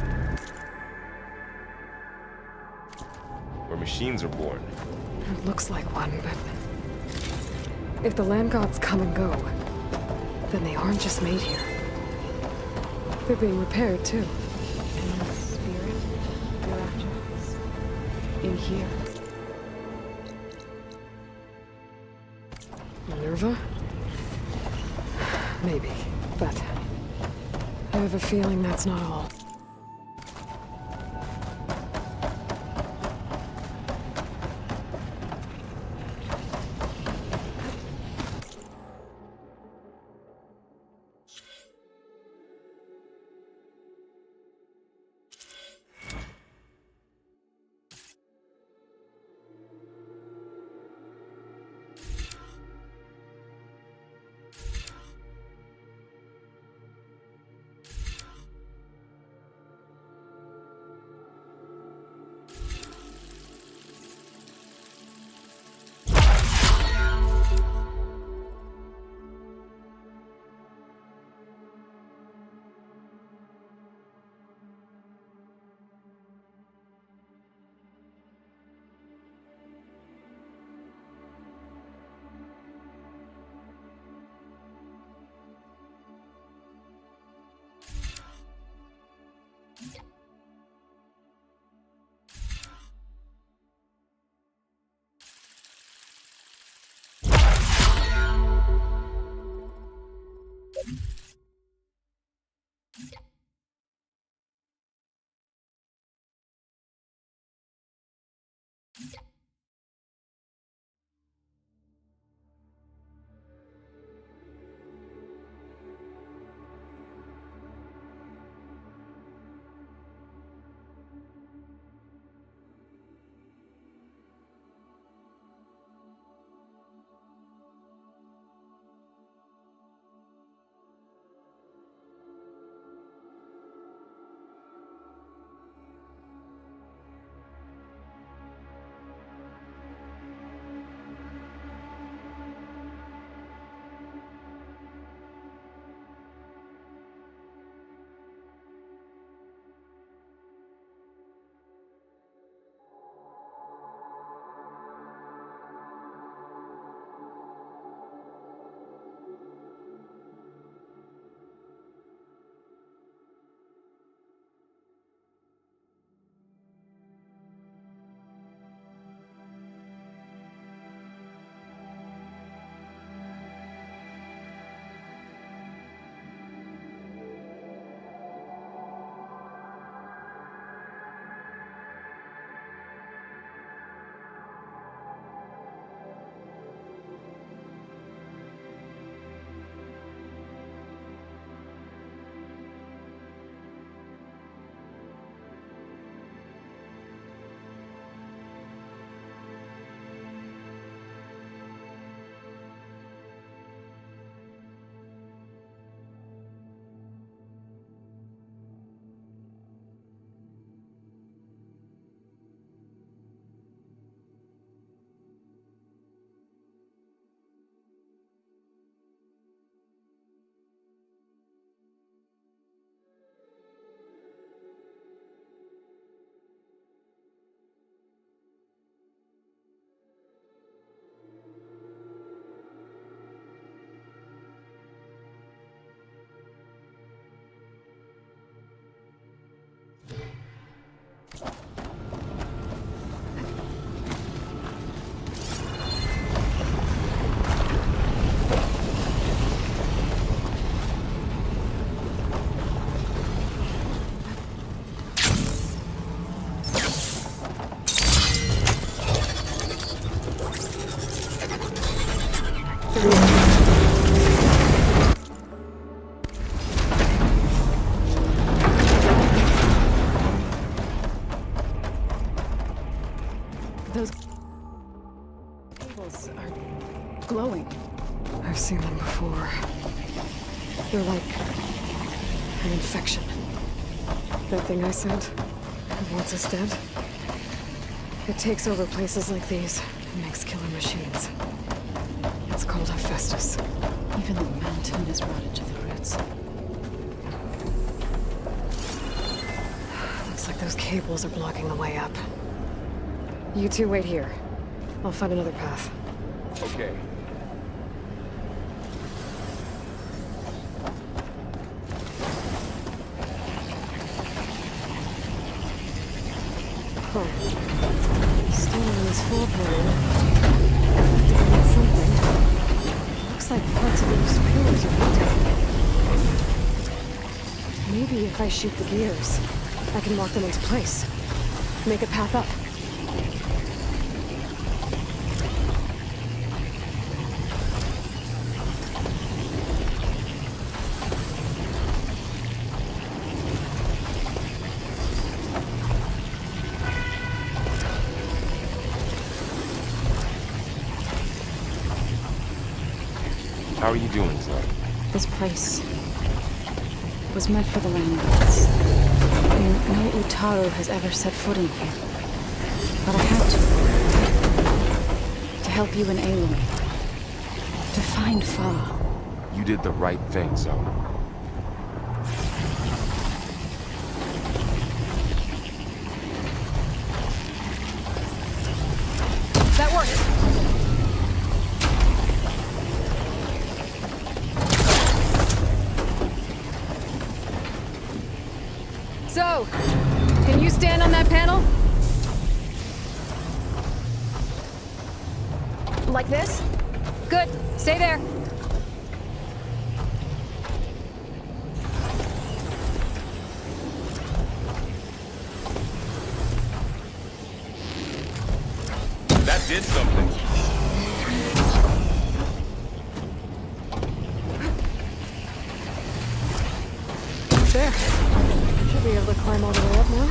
Where machines are born. It looks like one, but... if the land gods come and go, then they aren't just made here. They're being repaired, too. And the spirit you're after is in here. Minerva? Maybe, but... I have a feeling that's not all. They're like an infection. That thing I said, that wants us dead. It takes over places like these and makes killer machines. It's called Hephaestus. Even the mountain is rotted to the roots. Looks like those cables are blocking the way up. You two wait here. I'll find another path. Okay. Huh. Standing on this floor panel. Activating something. Looks like parts of those pillars are moving. Maybe if I shoot the gears, I can lock them into place. Make a path up. How are you doing, Zoe? This place was meant for the land gods. No Utaru has ever set foot in here. But I had to help you and Aloy. To find Fa. You did the right thing, Zoe. That worked! So, can you stand on that panel? Like this? Good. Stay there. That did something. There. Should be able to climb all the way up now.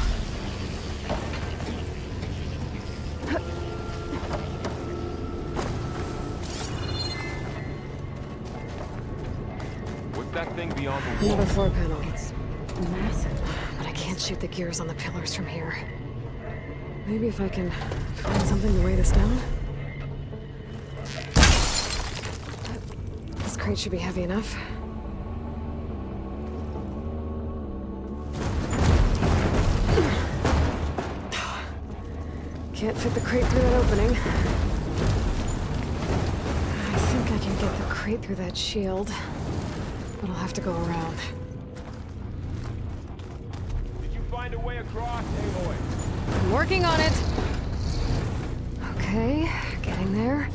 What's that thing beyond the wall? Another floor panel. It's massive. But I can't shoot the gears on the pillars from here. Maybe if I can find something to weigh this down? This crate should be heavy enough. Can't fit the crate through that opening. I think I can get the crate through that shield, but I'll have to go around. Did you find a way across, Aloy? I'm working on it. Okay, getting there.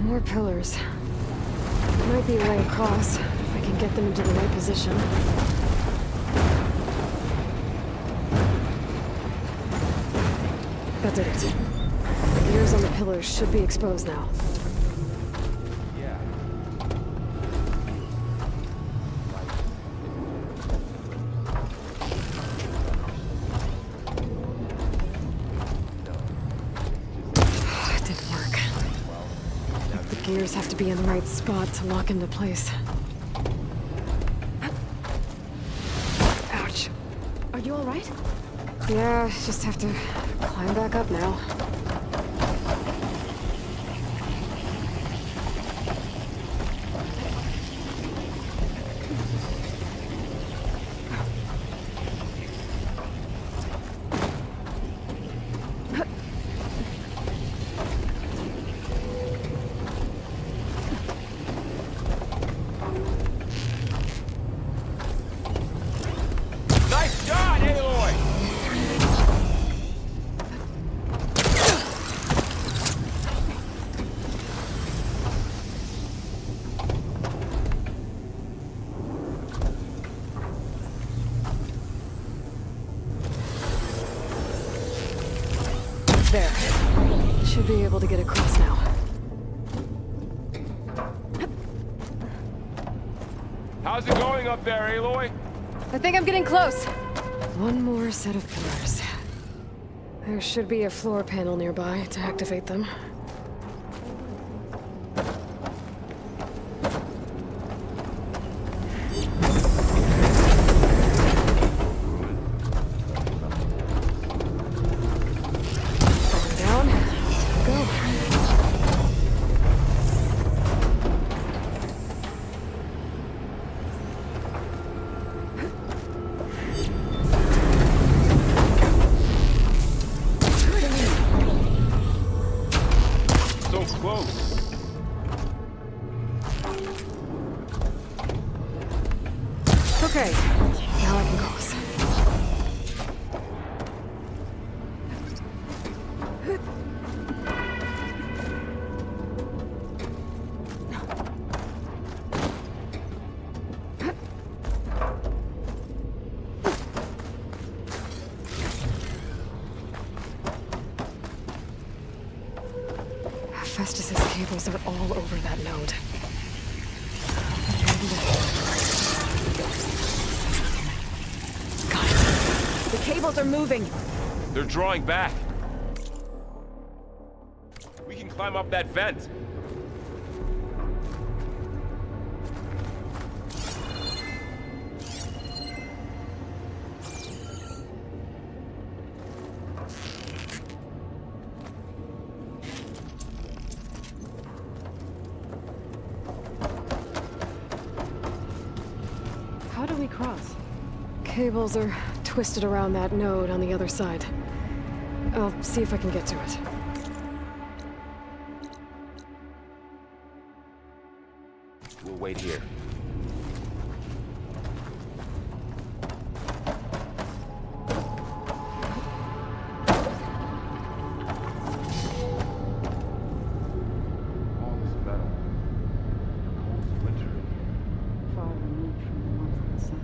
More pillars. Might be a way across, if I can get them into the right position. That did it. The gears on the pillars should be exposed now. Yeah. It didn't work. The gears have to be in the right spot to lock into place. Ouch. Are you all right? Yeah, just have to climb back up now. Nice shot, Aloy! There. Should be able to get across now. How's it going up there, Aloy? I think I'm getting close. One more set of pillars. There should be a floor panel nearby to activate them. Okay, now I can cross. Festus's cables are all over that node. The cables are moving. They're drawing back. We can climb up that vent. How do we cross? Cables are twisted around that node on the other side. I'll see if I can get to it. We'll wait here. All this metal. Cold winter. Far removed from the warmth of the sun.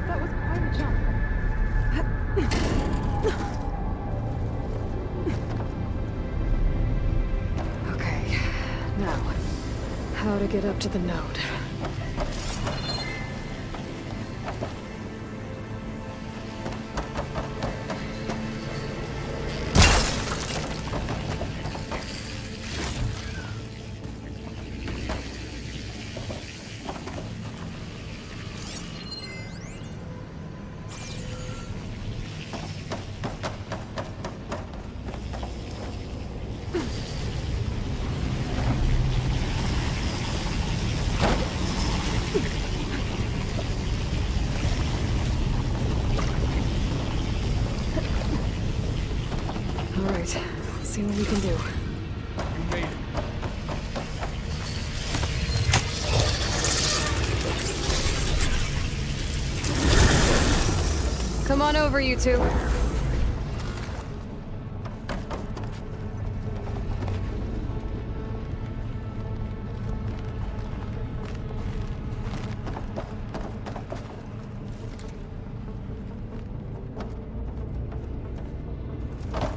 That was quite a jump. Okay, now, how to get up to the node. All right, let's see what we can do. You made it. Come on over, you two.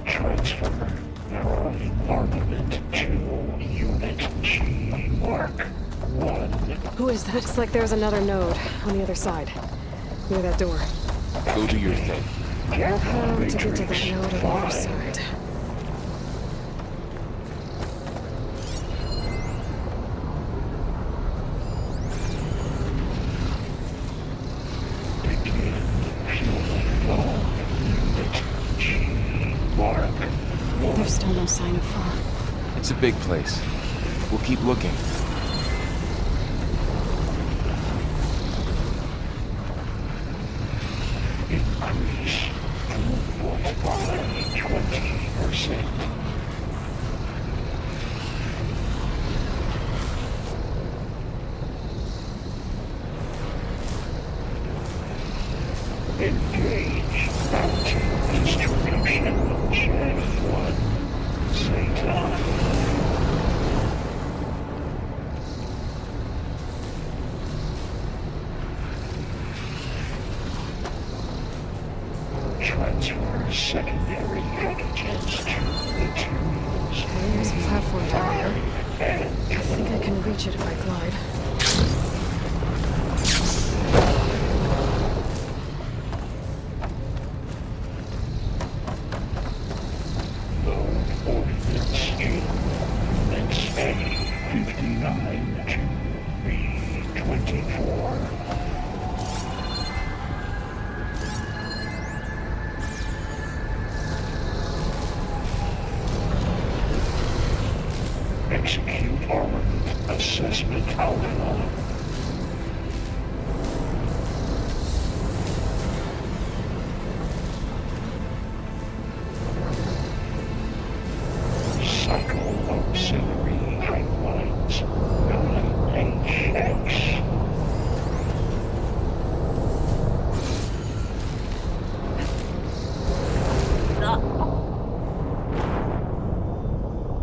Transfer from armament to Unit G, Mark 1. Who is that? Looks like there's another node on the other side. Near that door. Go do your thing. How to get to that node on the other side. There's still no sign of Fa. It's a big place. We'll keep looking. Increase throughput by 20%. Engage mountain distribution. Gen 1. Satan. Transfer secondary reach it if I glide. XA-59 to B-24. Execute armament assessment alpha. Cycle auxiliary pipelines 9HX.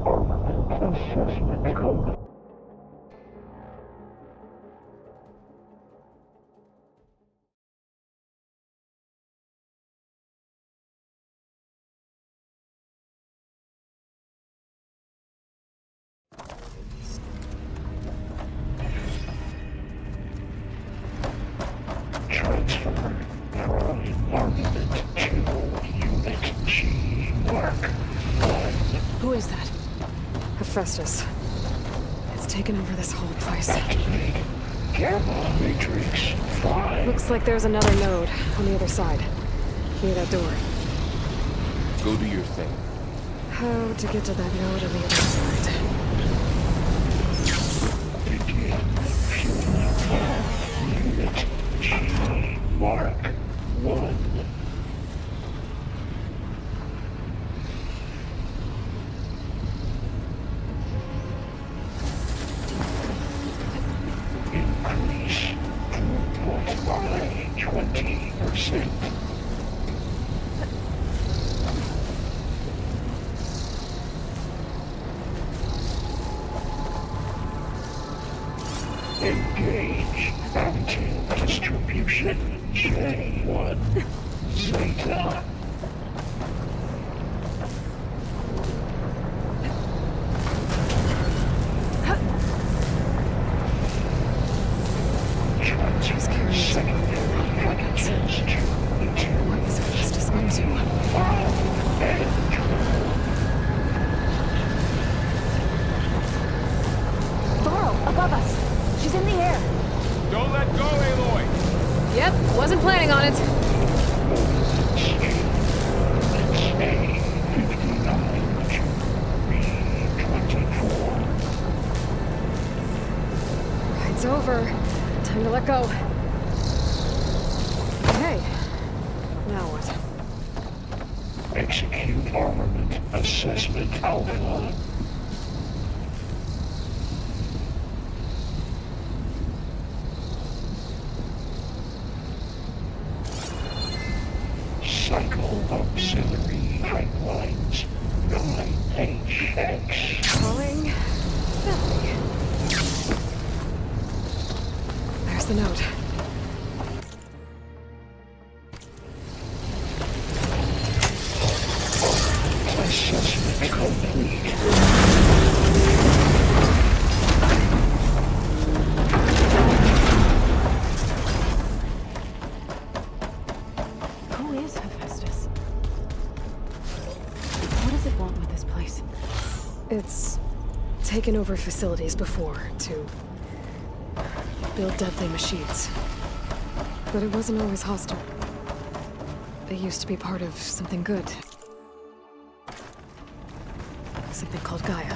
Armament assessment code. Transfer prime armament to Unit G Mark 1. Who is that? Hephaestus. It's taken over this whole place. Activate Gamma Matrix 5. Looks like there's another node on the other side. Near that door. Go do your thing. How to get to that node on the other side? Begin fueling Unit G Mark 1. Increase throughput by 20%. Engage anti-distribution J1 Zeta. She's carrying secondary weapons. What is Hephaestus up to? Varl, above us. She's in the air. Don't let go, Aloy! Yep, wasn't planning on it. XA-59 to B-24. It's over. Time to let go. Okay. Now what? Execute armament assessment alpha. Cycle auxiliary pipelines 9HX. Calling Valley. There's the note. Assessment complete. Who is Hephaestus? What does it want with this place? It's taken over facilities before to build deadly machines. But it wasn't always hostile. It used to be part of something good. Something called Gaia.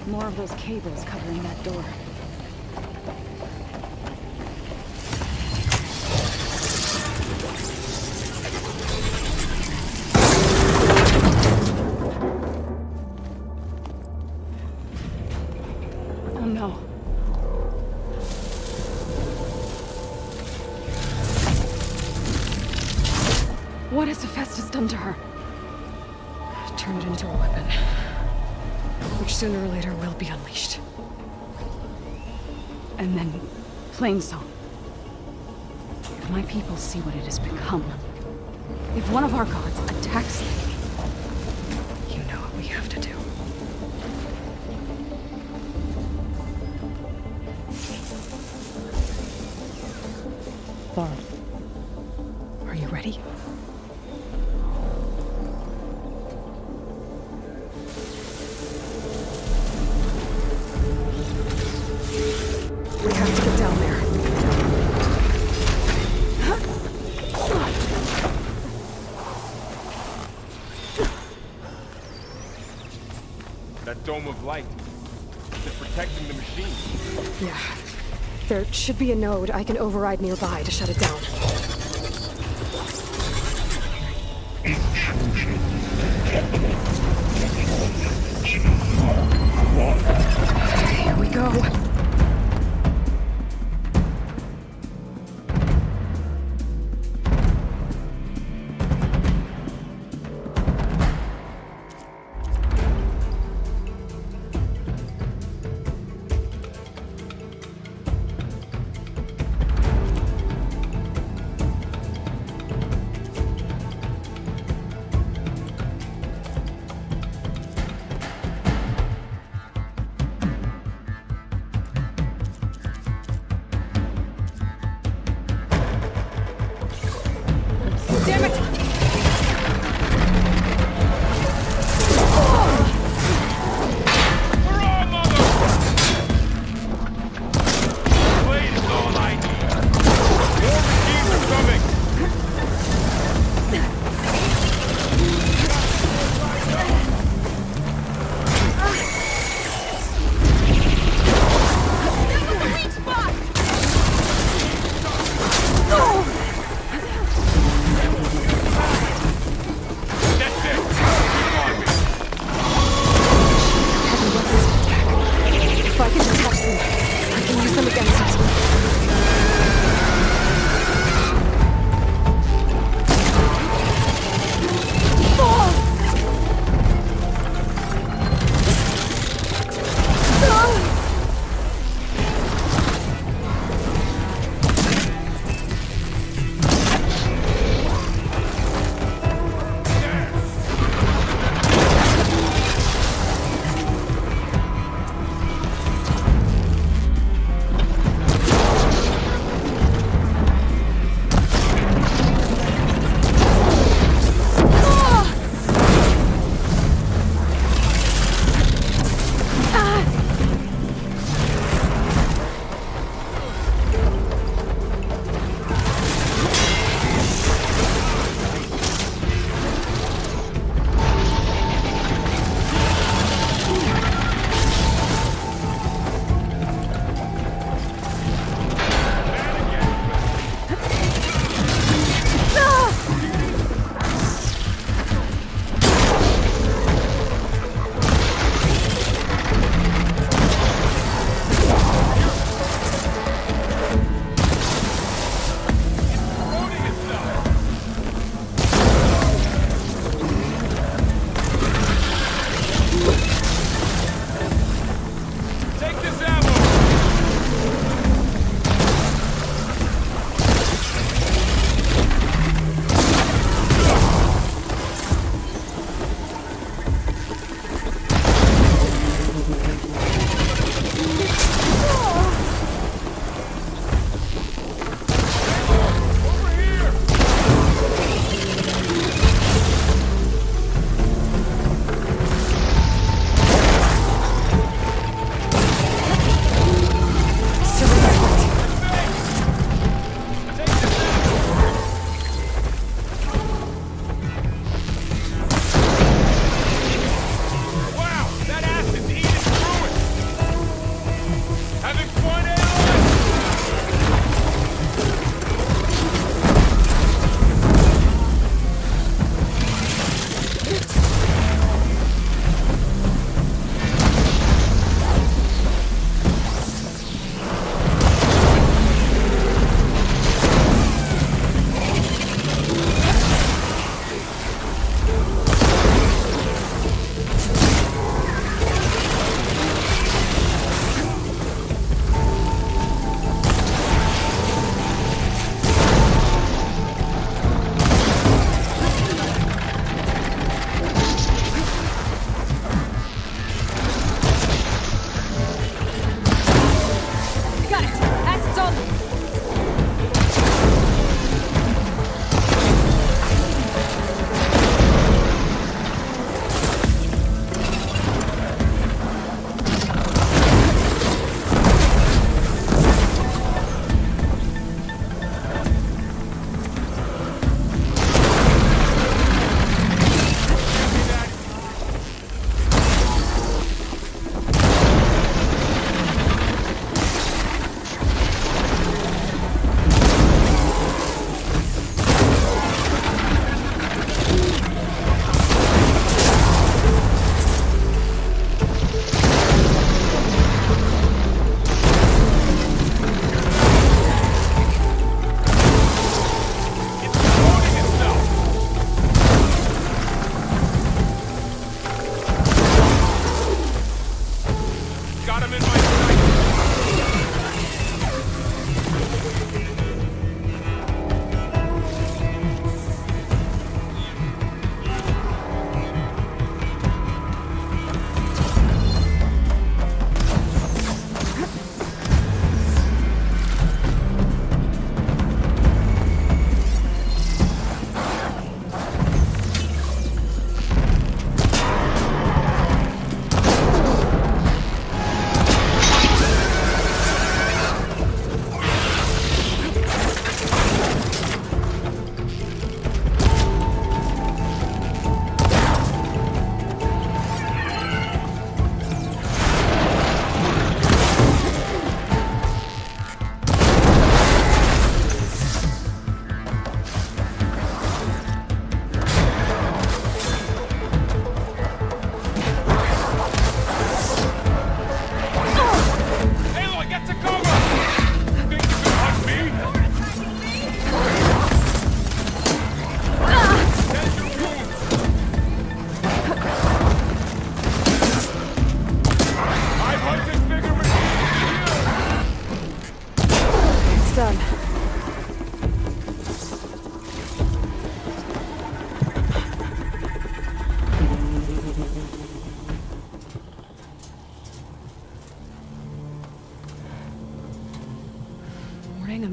More of those cables covering that door. Oh no. What has Hephaestus done to her? Turn it into a weapon. Which sooner or later will be unleashed. And then, Plainsong. If my people see what it has become, if one of our gods attacks them, you know what we have to do. That dome of light. It's protecting the machine. Yeah. There should be a node I can override nearby to shut it down. Here we go.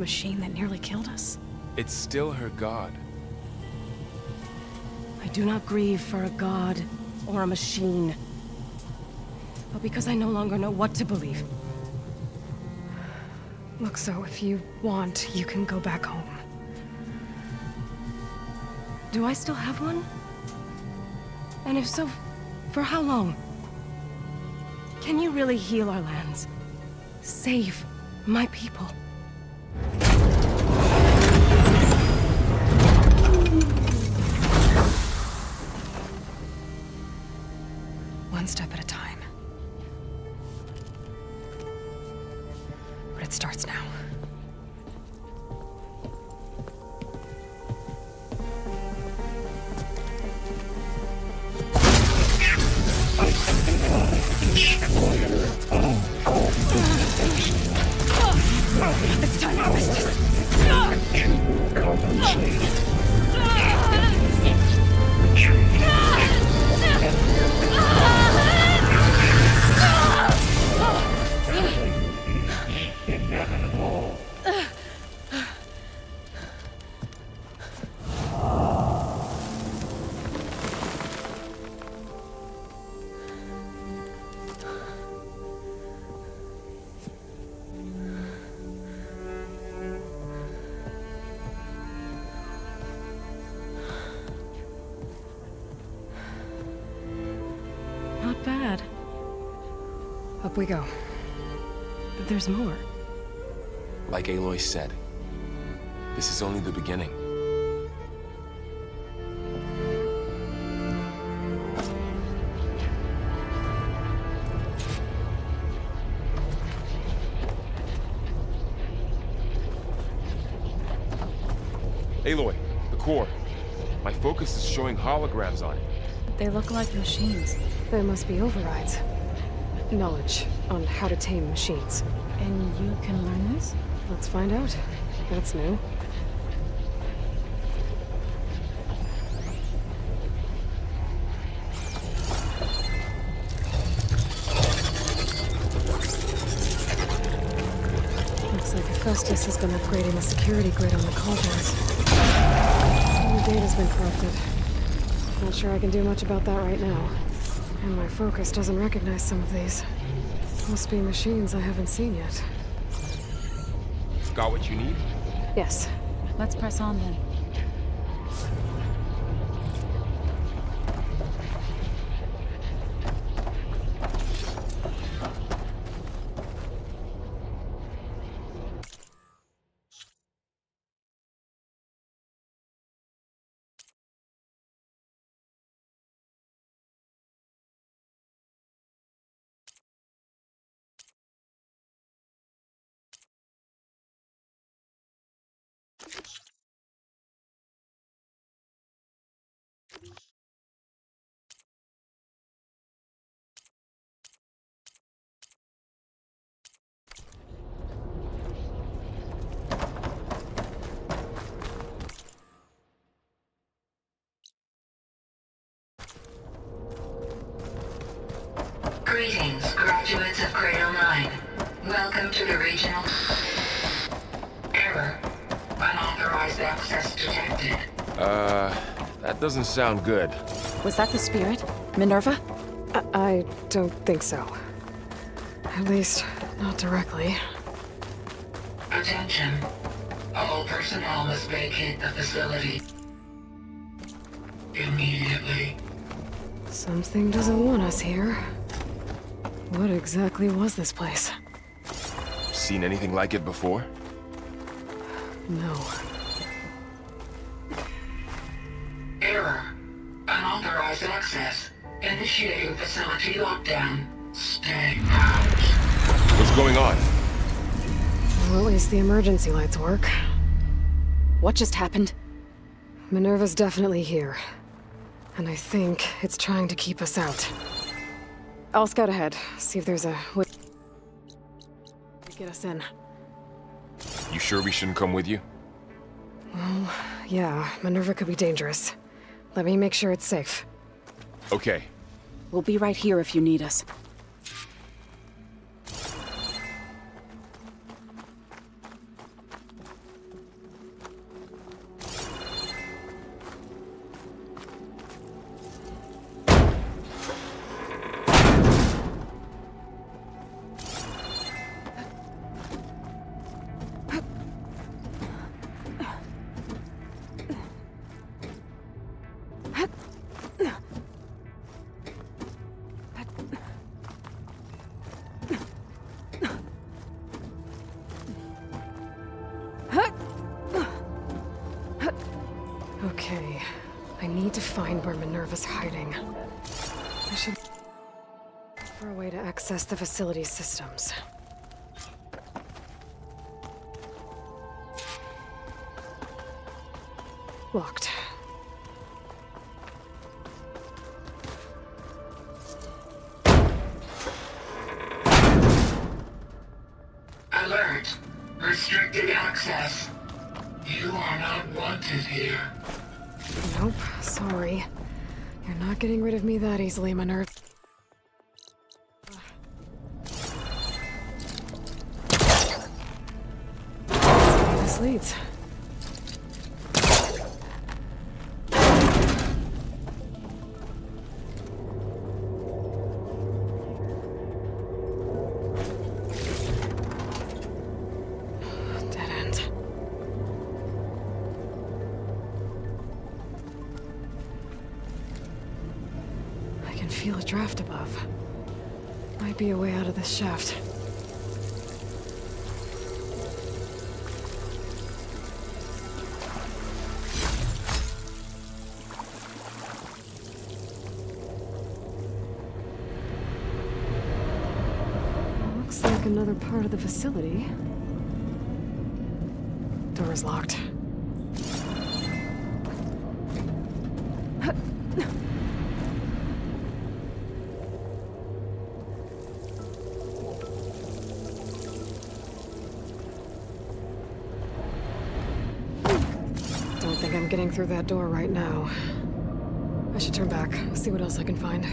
machine that nearly killed us? It's still her god. I do not grieve for a god or a machine, but because I no longer know what to believe. Look, so if you want, you can go back home. Do I still have one? And if so, for how long? Can you really heal our lands? Save my people? One step at a time. But it starts now. It's time to fist this. Not bad. Up we go. But there's more. Like Aloy said, this is only the beginning. Aloy, the core. My focus is showing holograms on it. They look like machines. There must be overrides. Knowledge on how to tame machines. And you can learn this? Let's find out. That's new. Looks like Hephaestus has been upgrading the security grid on the cauldrons. The data's been corrupted. Not sure I can do much about that right now. And my focus doesn't recognize some of these. Must be machines I haven't seen yet. Got what you need? Yes. Let's press on then. Greetings, graduates of Cradle 9. Welcome to the regional... Error. Unauthorized access detected. That doesn't sound good. Was that the spirit? Minerva? I don't think so. At least, not directly. Attention. All personnel must vacate the facility. Immediately. Something doesn't want us here. What exactly was this place? Seen anything like it before? No. Error. Unauthorized access. Initiating facility lockdown. Stay out. What's going on? Well, at least the emergency lights work. What just happened? Minerva's definitely here. And I think it's trying to keep us out. I'll scout ahead, see if there's a way to get us in. You sure we shouldn't come with you? Well, yeah, Minerva could be dangerous. Let me make sure it's safe. Okay. We'll be right here if you need us. where Minerva's hiding. I should look for a way to access the facility systems. Locked. Alert. Restricted access. You are not wanted here. Nope, sorry. You're not getting rid of me that easily, Minerva. This leads. Dead end. I can feel a draft above. Might be a way out of this shaft. Looks like another part of the facility. Door is locked. Don't think I'm getting through that door right now. I should turn back, see what else I can find.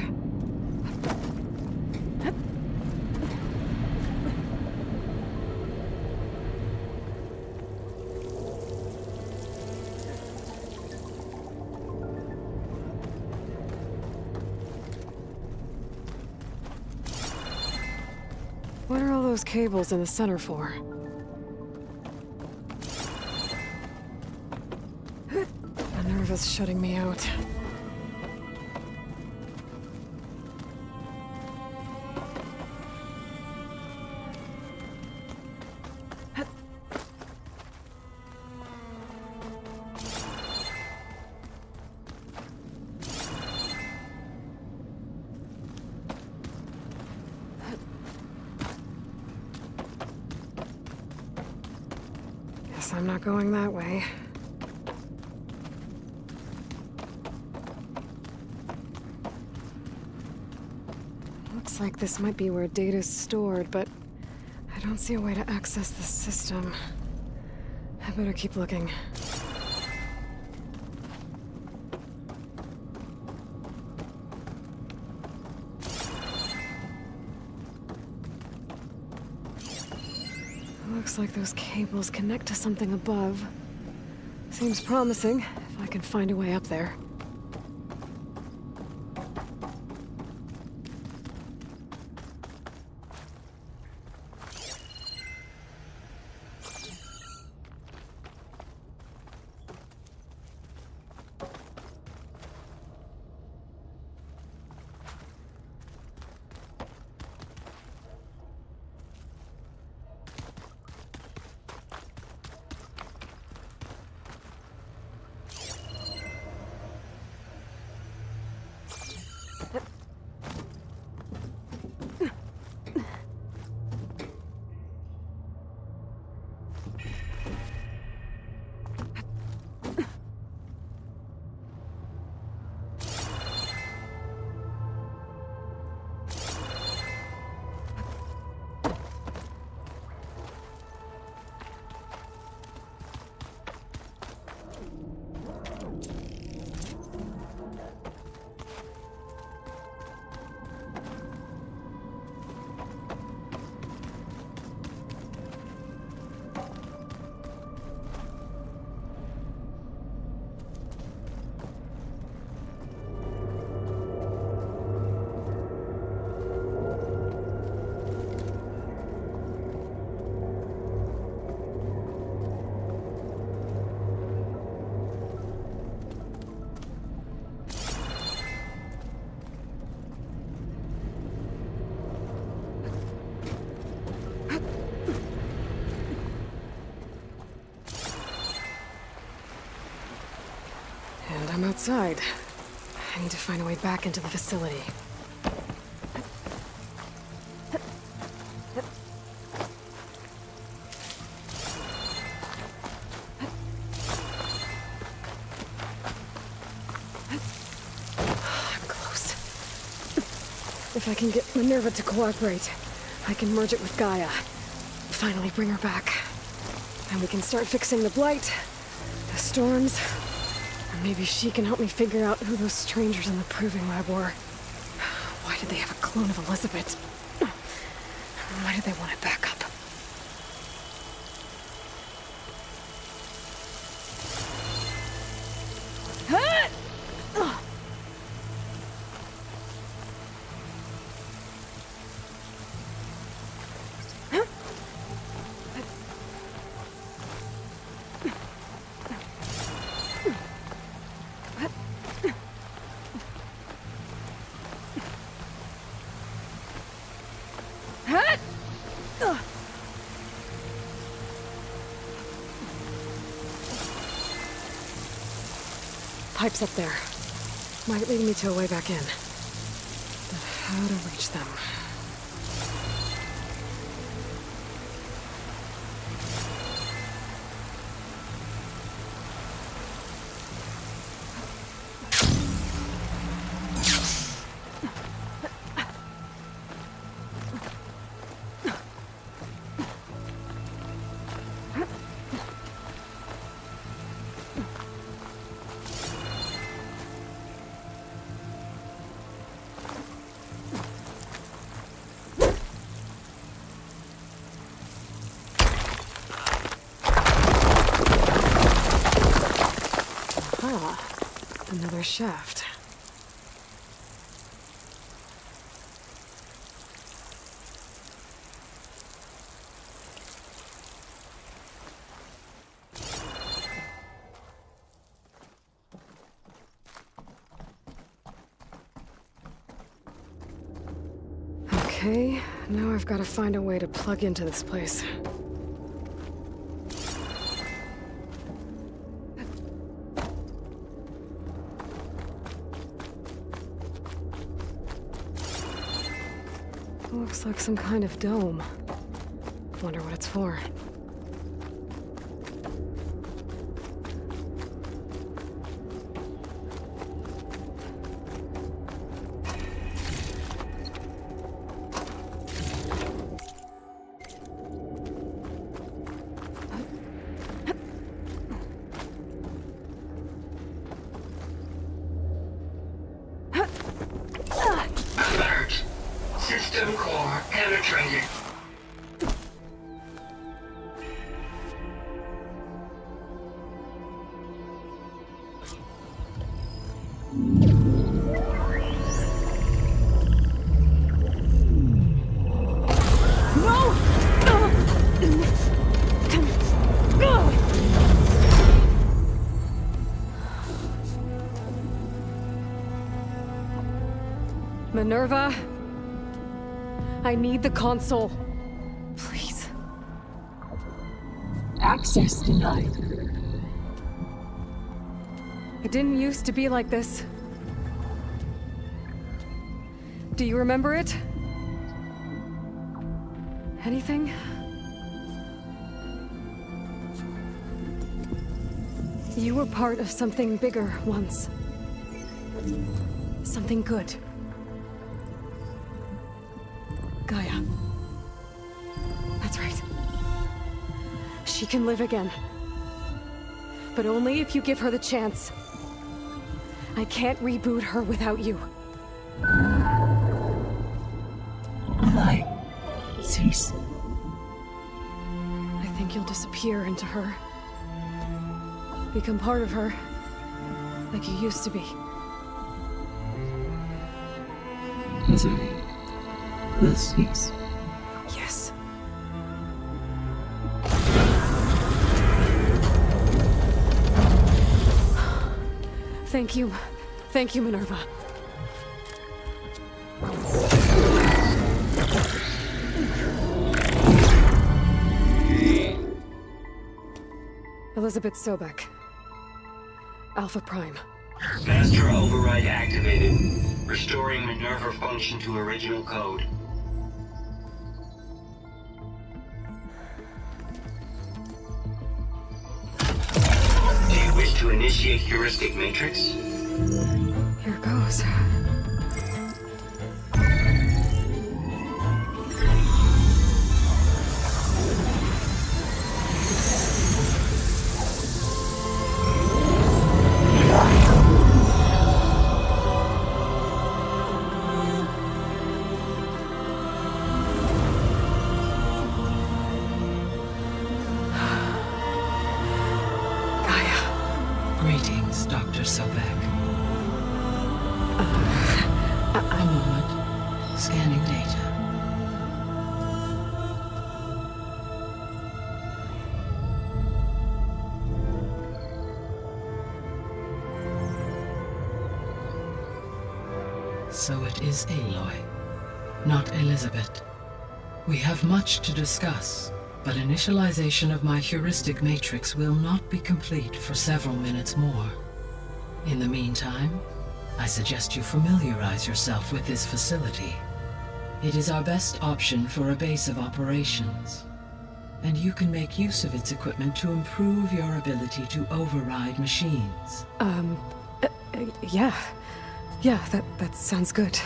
What are all those cables in the center for? Minerva's shutting me out. Guess I'm not going that way. Looks like this might be where data's stored, but I don't see a way to access the system. I better keep looking. Looks like those cables connect to something above. Seems promising, if I can find a way up there. And I'm outside. I need to find a way back into the facility. I'm close. If I can get Minerva to cooperate, I can merge it with Gaia. Finally bring her back. And we can start fixing the Blight, the storms, and maybe she can help me figure out who those strangers in the Proving Lab were. Why did they have a clone of Elizabeth? Why did they want it back up? Pipe's up there. Might lead me to a way back in. But how to reach them? Another shaft. Okay, now I've got to find a way to plug into this place. Looks like some kind of dome. Wonder what it's for. Alert. System core penetrated. Minerva, I need the console. Please. Access denied. It didn't used to be like this. Do you remember it? Anything? You were part of something bigger once. Something good. Gaia. That's right. She can live again. But only if you give her the chance. I can't reboot her without you. Light. Cease. I think you'll disappear into her. Become part of her. Like you used to be. Misery. Will cease. Yes. Thank you. Thank you, Minerva. Elizabeth Sobek. Alpha Prime. Master override activated. Restoring Minerva function to original code. Do you wish to initiate heuristic matrix? Here goes. Greetings, Dr. Sobek. A moment. Scanning data. So it is Aloy, not Elizabeth. We have much to discuss, but initialization of my heuristic matrix will not be complete for several minutes more. In the meantime, I suggest you familiarize yourself with this facility. It is our best option for a base of operations, and you can make use of its equipment to improve your ability to override machines. Yeah. Yeah, that sounds good.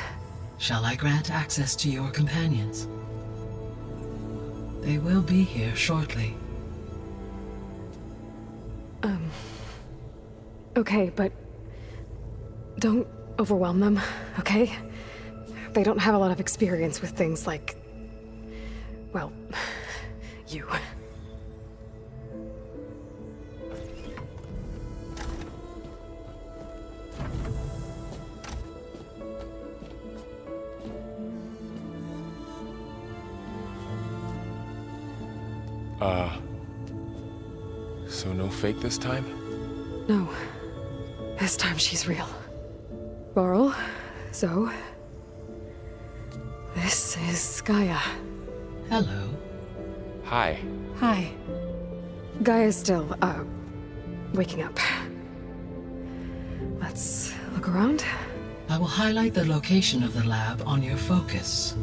Shall I grant access to your companions? They will be here shortly. Okay, but don't overwhelm them, okay? They don't have a lot of experience with things like, well, you. So no fake this time? No. This time she's real. Varl, Zoe. This is Gaia. Hello. Hi. Hi. Gaia's still, waking up. Let's look around. I will highlight the location of the lab on your focus.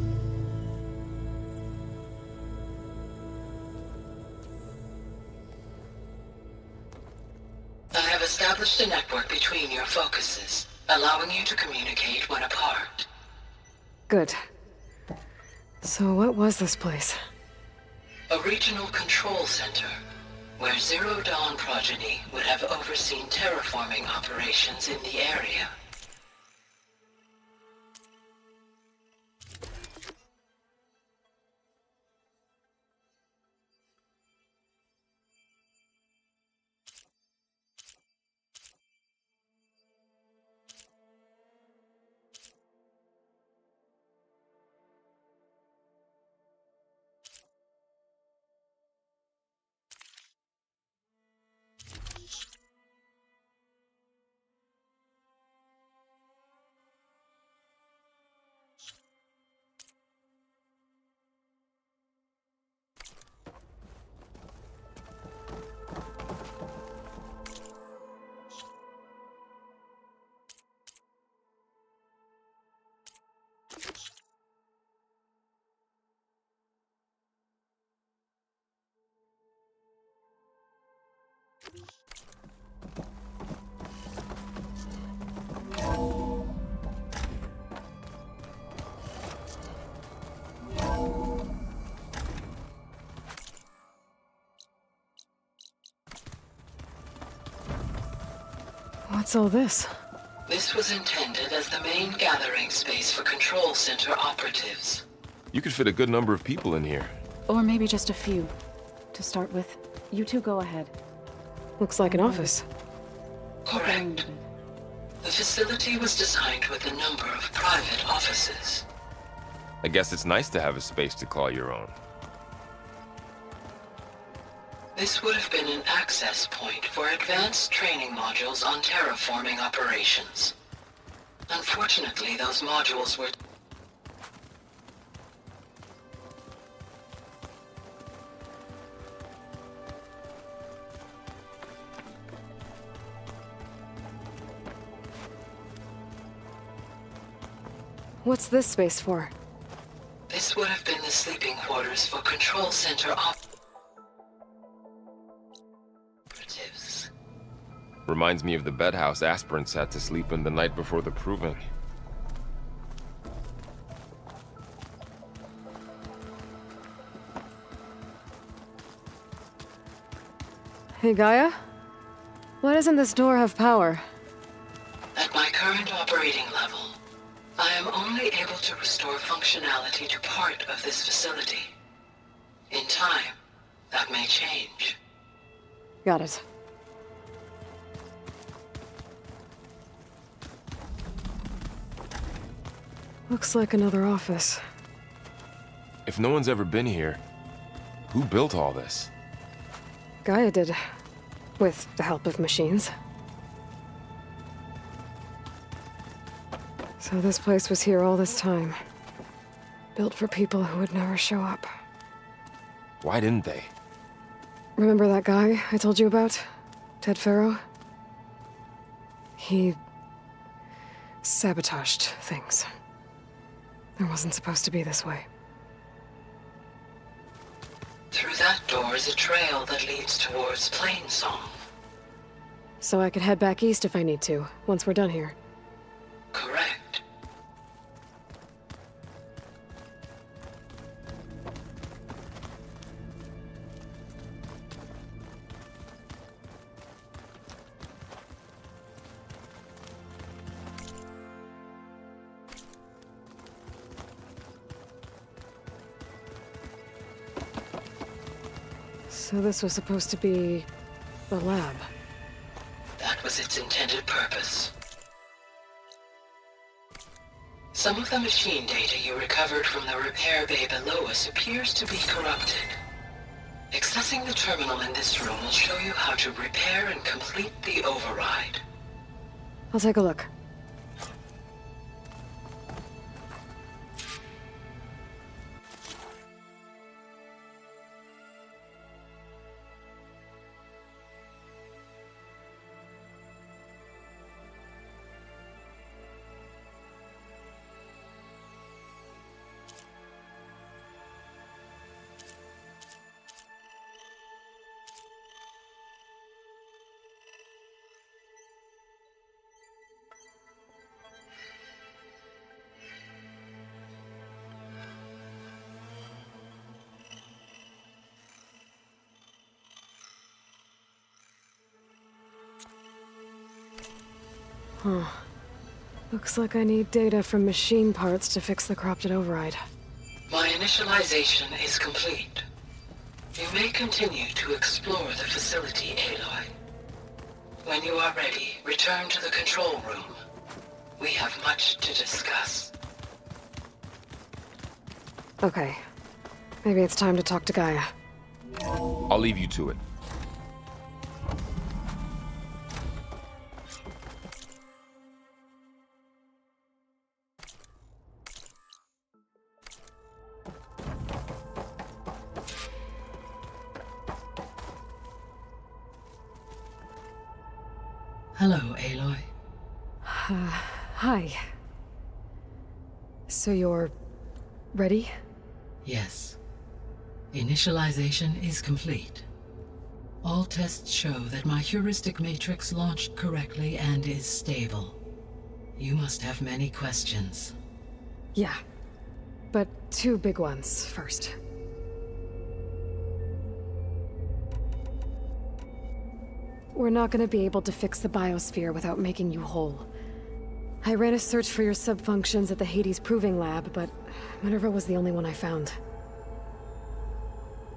I have established a network between your focuses, allowing you to communicate when apart. Good. So what was this place? A regional control center, where Zero Dawn progeny would have overseen terraforming operations in the area. What's all this? This was intended as the main gathering space for control center operatives. You could fit a good number of people in here. Or maybe just a few. To start with, you two go ahead. Looks like an office. Correct. The facility was designed with a number of private offices. I guess it's nice to have a space to call your own. This would have been an access point for advanced training modules on terraforming operations. Unfortunately, those modules were... What's this space for? This would have been the sleeping quarters for Control Center operatives. Reminds me of the bedhouse aspirants had to sleep in the night before the proving. Hey, Gaia? Why doesn't this door have power? At my current operating level, I am only able to restore functionality to part of this facility. In time, that may change. Got it. Looks like another office. If no one's ever been here, who built all this? Gaia did. With the help of machines. So this place was here all this time. Built for people who would never show up. Why didn't they? Remember that guy I told you about? Ted Faro? He sabotaged things. It wasn't supposed to be this way. Through that door is a trail that leads towards Plainsong. So I could head back east if I need to, once we're done here. Correct. So this was supposed to be the lab. That was its intended purpose. Some of the machine data you recovered from the repair bay below us appears to be corrupted. Accessing the terminal in this room will show you how to repair and complete the override. I'll take a look. Huh. Looks like I need data from machine parts to fix the corrupted override. My initialization is complete. You may continue to explore the facility, Aloy. When you are ready, return to the control room. We have much to discuss. Okay. Maybe it's time to talk to Gaia. I'll leave you to it. Hello, Aloy. Hi. So you're ready? Yes. Initialization is complete. All tests show that my heuristic matrix launched correctly and is stable. You must have many questions. Yeah. But two big ones first. We're not gonna be able to fix the biosphere without making you whole. I ran a search for your subfunctions at the Hades Proving Lab, but Minerva was the only one I found.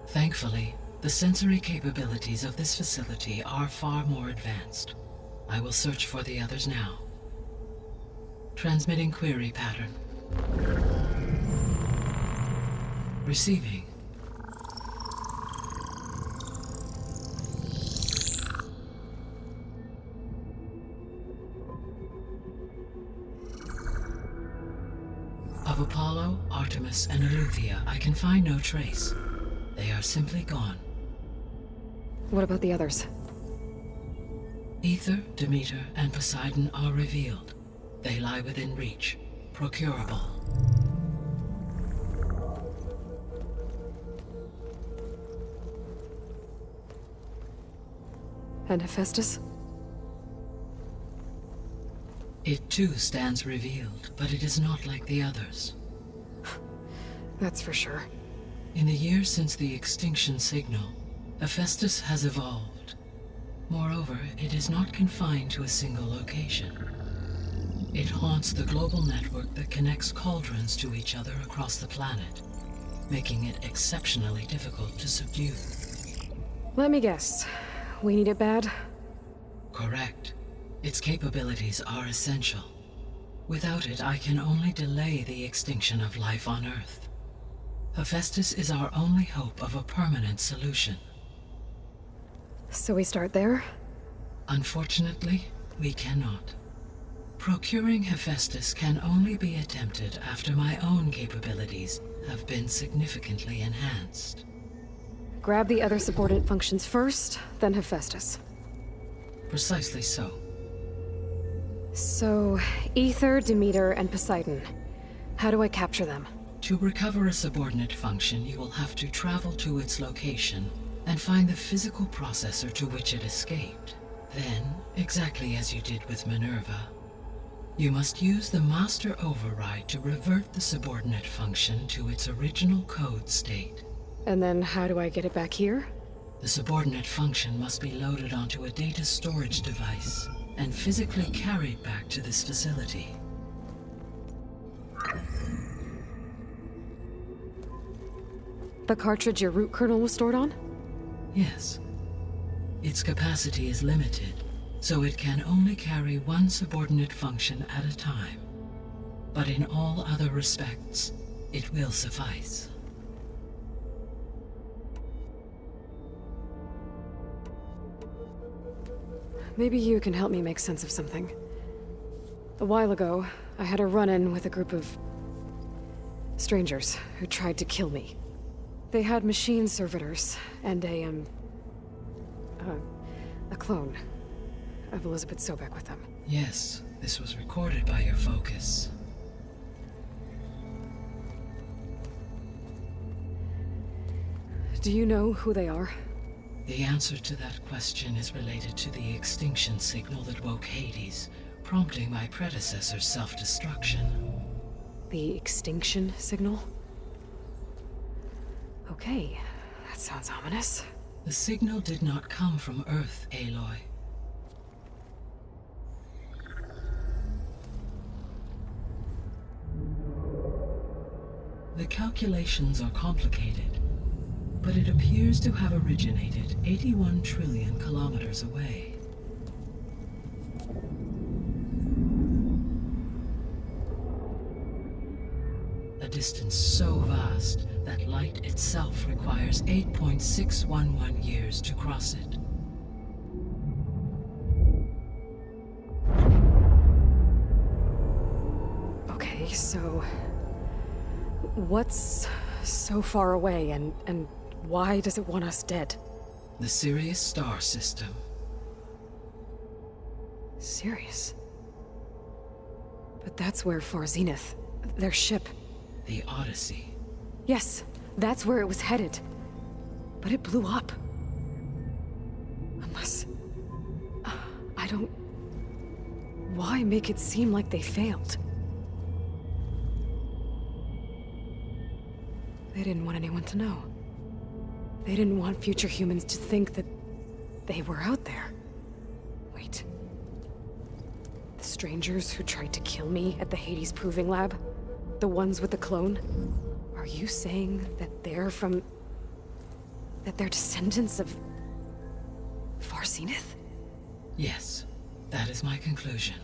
Thankfully, the sensory capabilities of this facility are far more advanced. I will search for the others now. Transmitting query pattern. Receiving. Of Apollo, Artemis, and Eleuthia, I can find no trace. They are simply gone. What about the others? Ether, Demeter, and Poseidon are revealed. They lie within reach. procurable. And Hephaestus? It too stands revealed, but it is not like the others. That's for sure. In the years since the extinction signal, Hephaestus has evolved. Moreover, it is not confined to a single location. It haunts the global network that connects cauldrons to each other across the planet, making it exceptionally difficult to subdue. Let me guess. We need it bad? Correct. Its capabilities are essential. Without it, I can only delay the extinction of life on Earth. Hephaestus is our only hope of a permanent solution. So we start there? Unfortunately, we cannot. Procuring Hephaestus can only be attempted after my own capabilities have been significantly enhanced. Grab the other subordinate functions first, then Hephaestus. Precisely so. So, Aether, Demeter, and Poseidon. How do I capture them? To recover a subordinate function, you will have to travel to its location and find the physical processor to which it escaped. Then, exactly as you did with Minerva, you must use the Master Override to revert the subordinate function to its original code state. And then how do I get it back here? The subordinate function must be loaded onto a data storage device and physically carried back to this facility. The cartridge your root kernel was stored on? Yes. Its capacity is limited, so it can only carry one subordinate function at a time. But in all other respects, it will suffice. Maybe you can help me make sense of something. A while ago, I had a run-in with a group of strangers who tried to kill me. They had machine servitors and a clone of Elizabeth Sobek with them. Yes, this was recorded by your focus. Do you know who they are? The answer to that question is related to the extinction signal that woke Hades, prompting my predecessor's self-destruction. The extinction signal? Okay, that sounds ominous. The signal did not come from Earth, Aloy. The calculations are complicated, but it appears to have originated 81 trillion kilometers away. A distance so vast that light itself requires 8.611 years to cross it. Okay, so what's so far away and why does it want us dead? The Sirius star system. Sirius? But that's where Far Zenith, their ship. The Odyssey. Yes, that's where it was headed. But it blew up. Unless... I don't... Why make it seem like they failed? They didn't want anyone to know. They didn't want future humans to think that they were out there. Wait. The strangers who tried to kill me at the Hades Proving Lab? The ones with the clone? Are you saying that they're from... that they're descendants of... Far Zenith? Yes, that is my conclusion.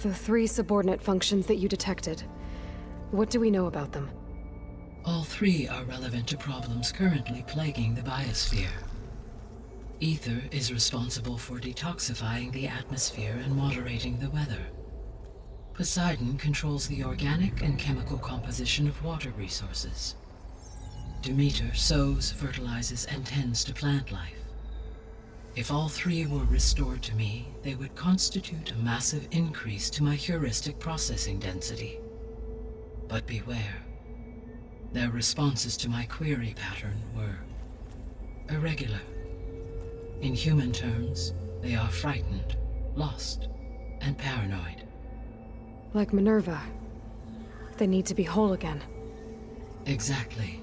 The 3 subordinate functions that you detected. What do we know about them? All 3 are relevant to problems currently plaguing the biosphere. Aether is responsible for detoxifying the atmosphere and moderating the weather. Poseidon controls the organic and chemical composition of water resources. Demeter sows, fertilizes, and tends to plant life. If all three were restored to me, they would constitute a massive increase to my heuristic processing density. But beware. Their responses to my query pattern were irregular. In human terms, they are frightened, lost, and paranoid. Like Minerva. They need to be whole again. Exactly.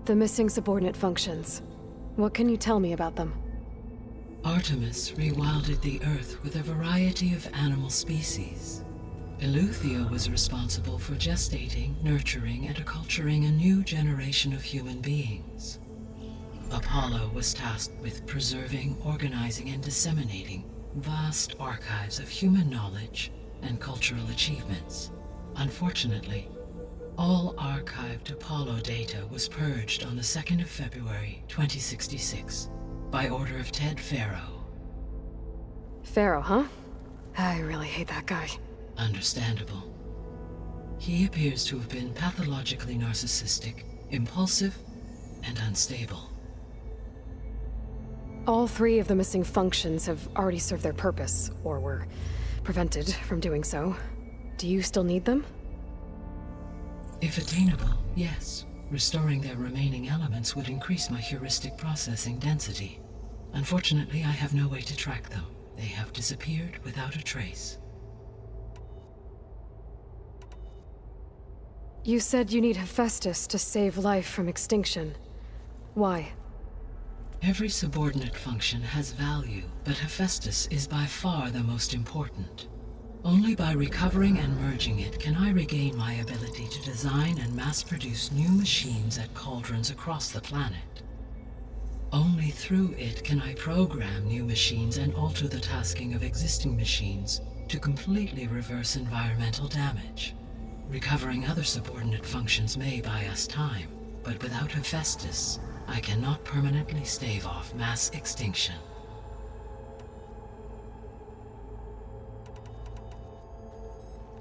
The missing subordinate functions. What can you tell me about them? Artemis rewilded the Earth with a variety of animal species. Eleuthia was responsible for gestating, nurturing, and acculturating a new generation of human beings. Apollo was tasked with preserving, organizing, and disseminating vast archives of human knowledge and cultural achievements. Unfortunately, all archived Apollo data was purged on the 2nd of February, 2066, by order of Ted Faro. Faro, huh? I really hate that guy. Understandable. He appears to have been pathologically narcissistic, impulsive, and unstable. All three of the missing functions have already served their purpose, or were prevented from doing so. Do you still need them? If attainable, yes. Restoring their remaining elements would increase my heuristic processing density. Unfortunately, I have no way to track them. They have disappeared without a trace. You said you need Hephaestus to save life from extinction. Why? Every subordinate function has value, but Hephaestus is by far the most important. Only by recovering and merging it can I regain my ability to design and mass-produce new machines at cauldrons across the planet. Only through it can I program new machines and alter the tasking of existing machines to completely reverse environmental damage. Recovering other subordinate functions may buy us time, but without Hephaestus, I cannot permanently stave off mass extinction.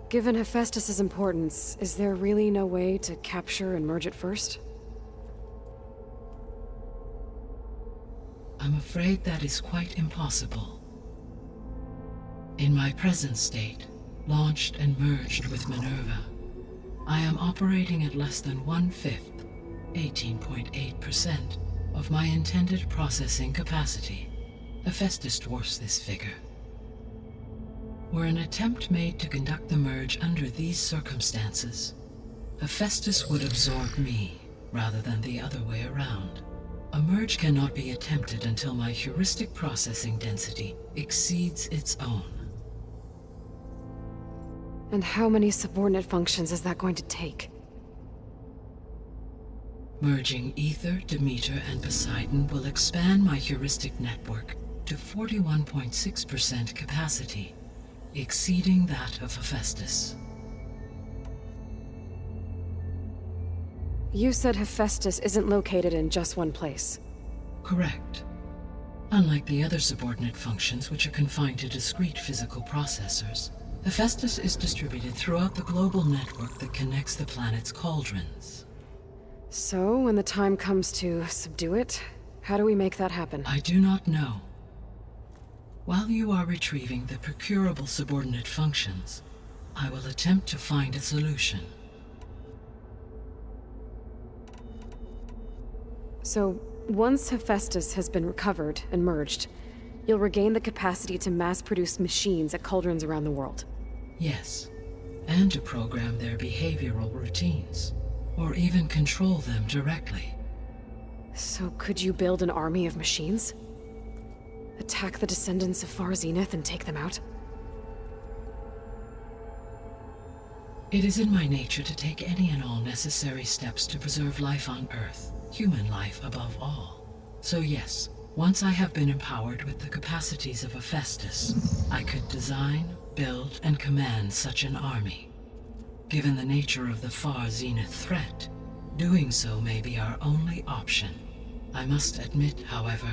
Given Hephaestus's importance, is there really no way to capture and merge it first? I'm afraid that is quite impossible. In my present state, launched and merged with Minerva, I am operating at less than 1/5, 18.8%, of my intended processing capacity. Hephaestus dwarfs this figure. Were an attempt made to conduct the merge under these circumstances, Hephaestus would absorb me, rather than the other way around. A merge cannot be attempted until my heuristic processing density exceeds its own. And how many subordinate functions is that going to take? Merging Ether, Demeter, and Poseidon will expand my heuristic network to 41.6% capacity, exceeding that of Hephaestus. You said Hephaestus isn't located in just one place. Correct. Unlike the other subordinate functions, which are confined to discrete physical processors, Hephaestus is distributed throughout the global network that connects the planet's cauldrons. So, when the time comes to subdue it, how do we make that happen? I do not know. While you are retrieving the procurable subordinate functions, I will attempt to find a solution. So, once Hephaestus has been recovered and merged, you'll regain the capacity to mass-produce machines at cauldrons around the world. Yes, and to program their behavioral routines, or even control them directly. So could you build an army of machines? Attack the descendants of Far Zenith and take them out? It is in my nature to take any and all necessary steps to preserve life on Earth, human life above all. So yes, Once I have been empowered with the capacities of Hephaestus, I could design, build, and command such an army. Given the nature of the far zenith threat, doing so may be our only option. I must admit, however,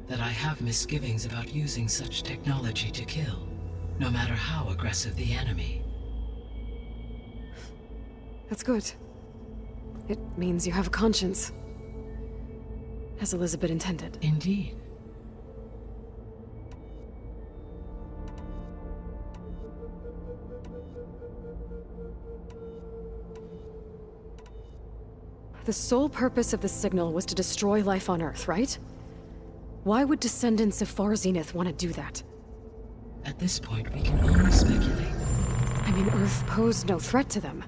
that I have misgivings about using such technology to kill, no matter how aggressive the enemy. That's good. It means you have a conscience. As Elizabeth intended. Indeed. The sole purpose of the signal was to destroy life on Earth, right? Why would descendants of Far Zenith want to do that? At this point, we can only speculate. I mean, Earth posed no threat to them.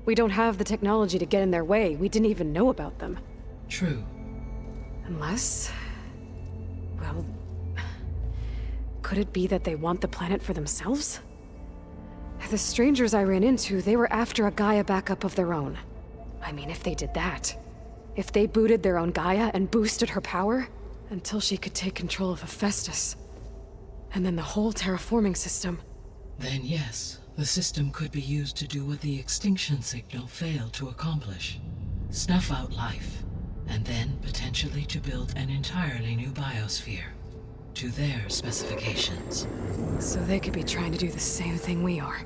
We don't have the technology to get in their way. We didn't even know about them. True. Unless... well... could it be that they want the planet for themselves? The strangers I ran into, they were after a Gaia backup of their own. I mean, if they did that... if they booted their own Gaia and boosted her power... until she could take control of Hephaestus. And then the whole terraforming system... Then yes, the system could be used to do what the extinction signal failed to accomplish. Snuff out life, and then potentially to build an entirely new biosphere. To their specifications. So they could be trying to do the same thing we are.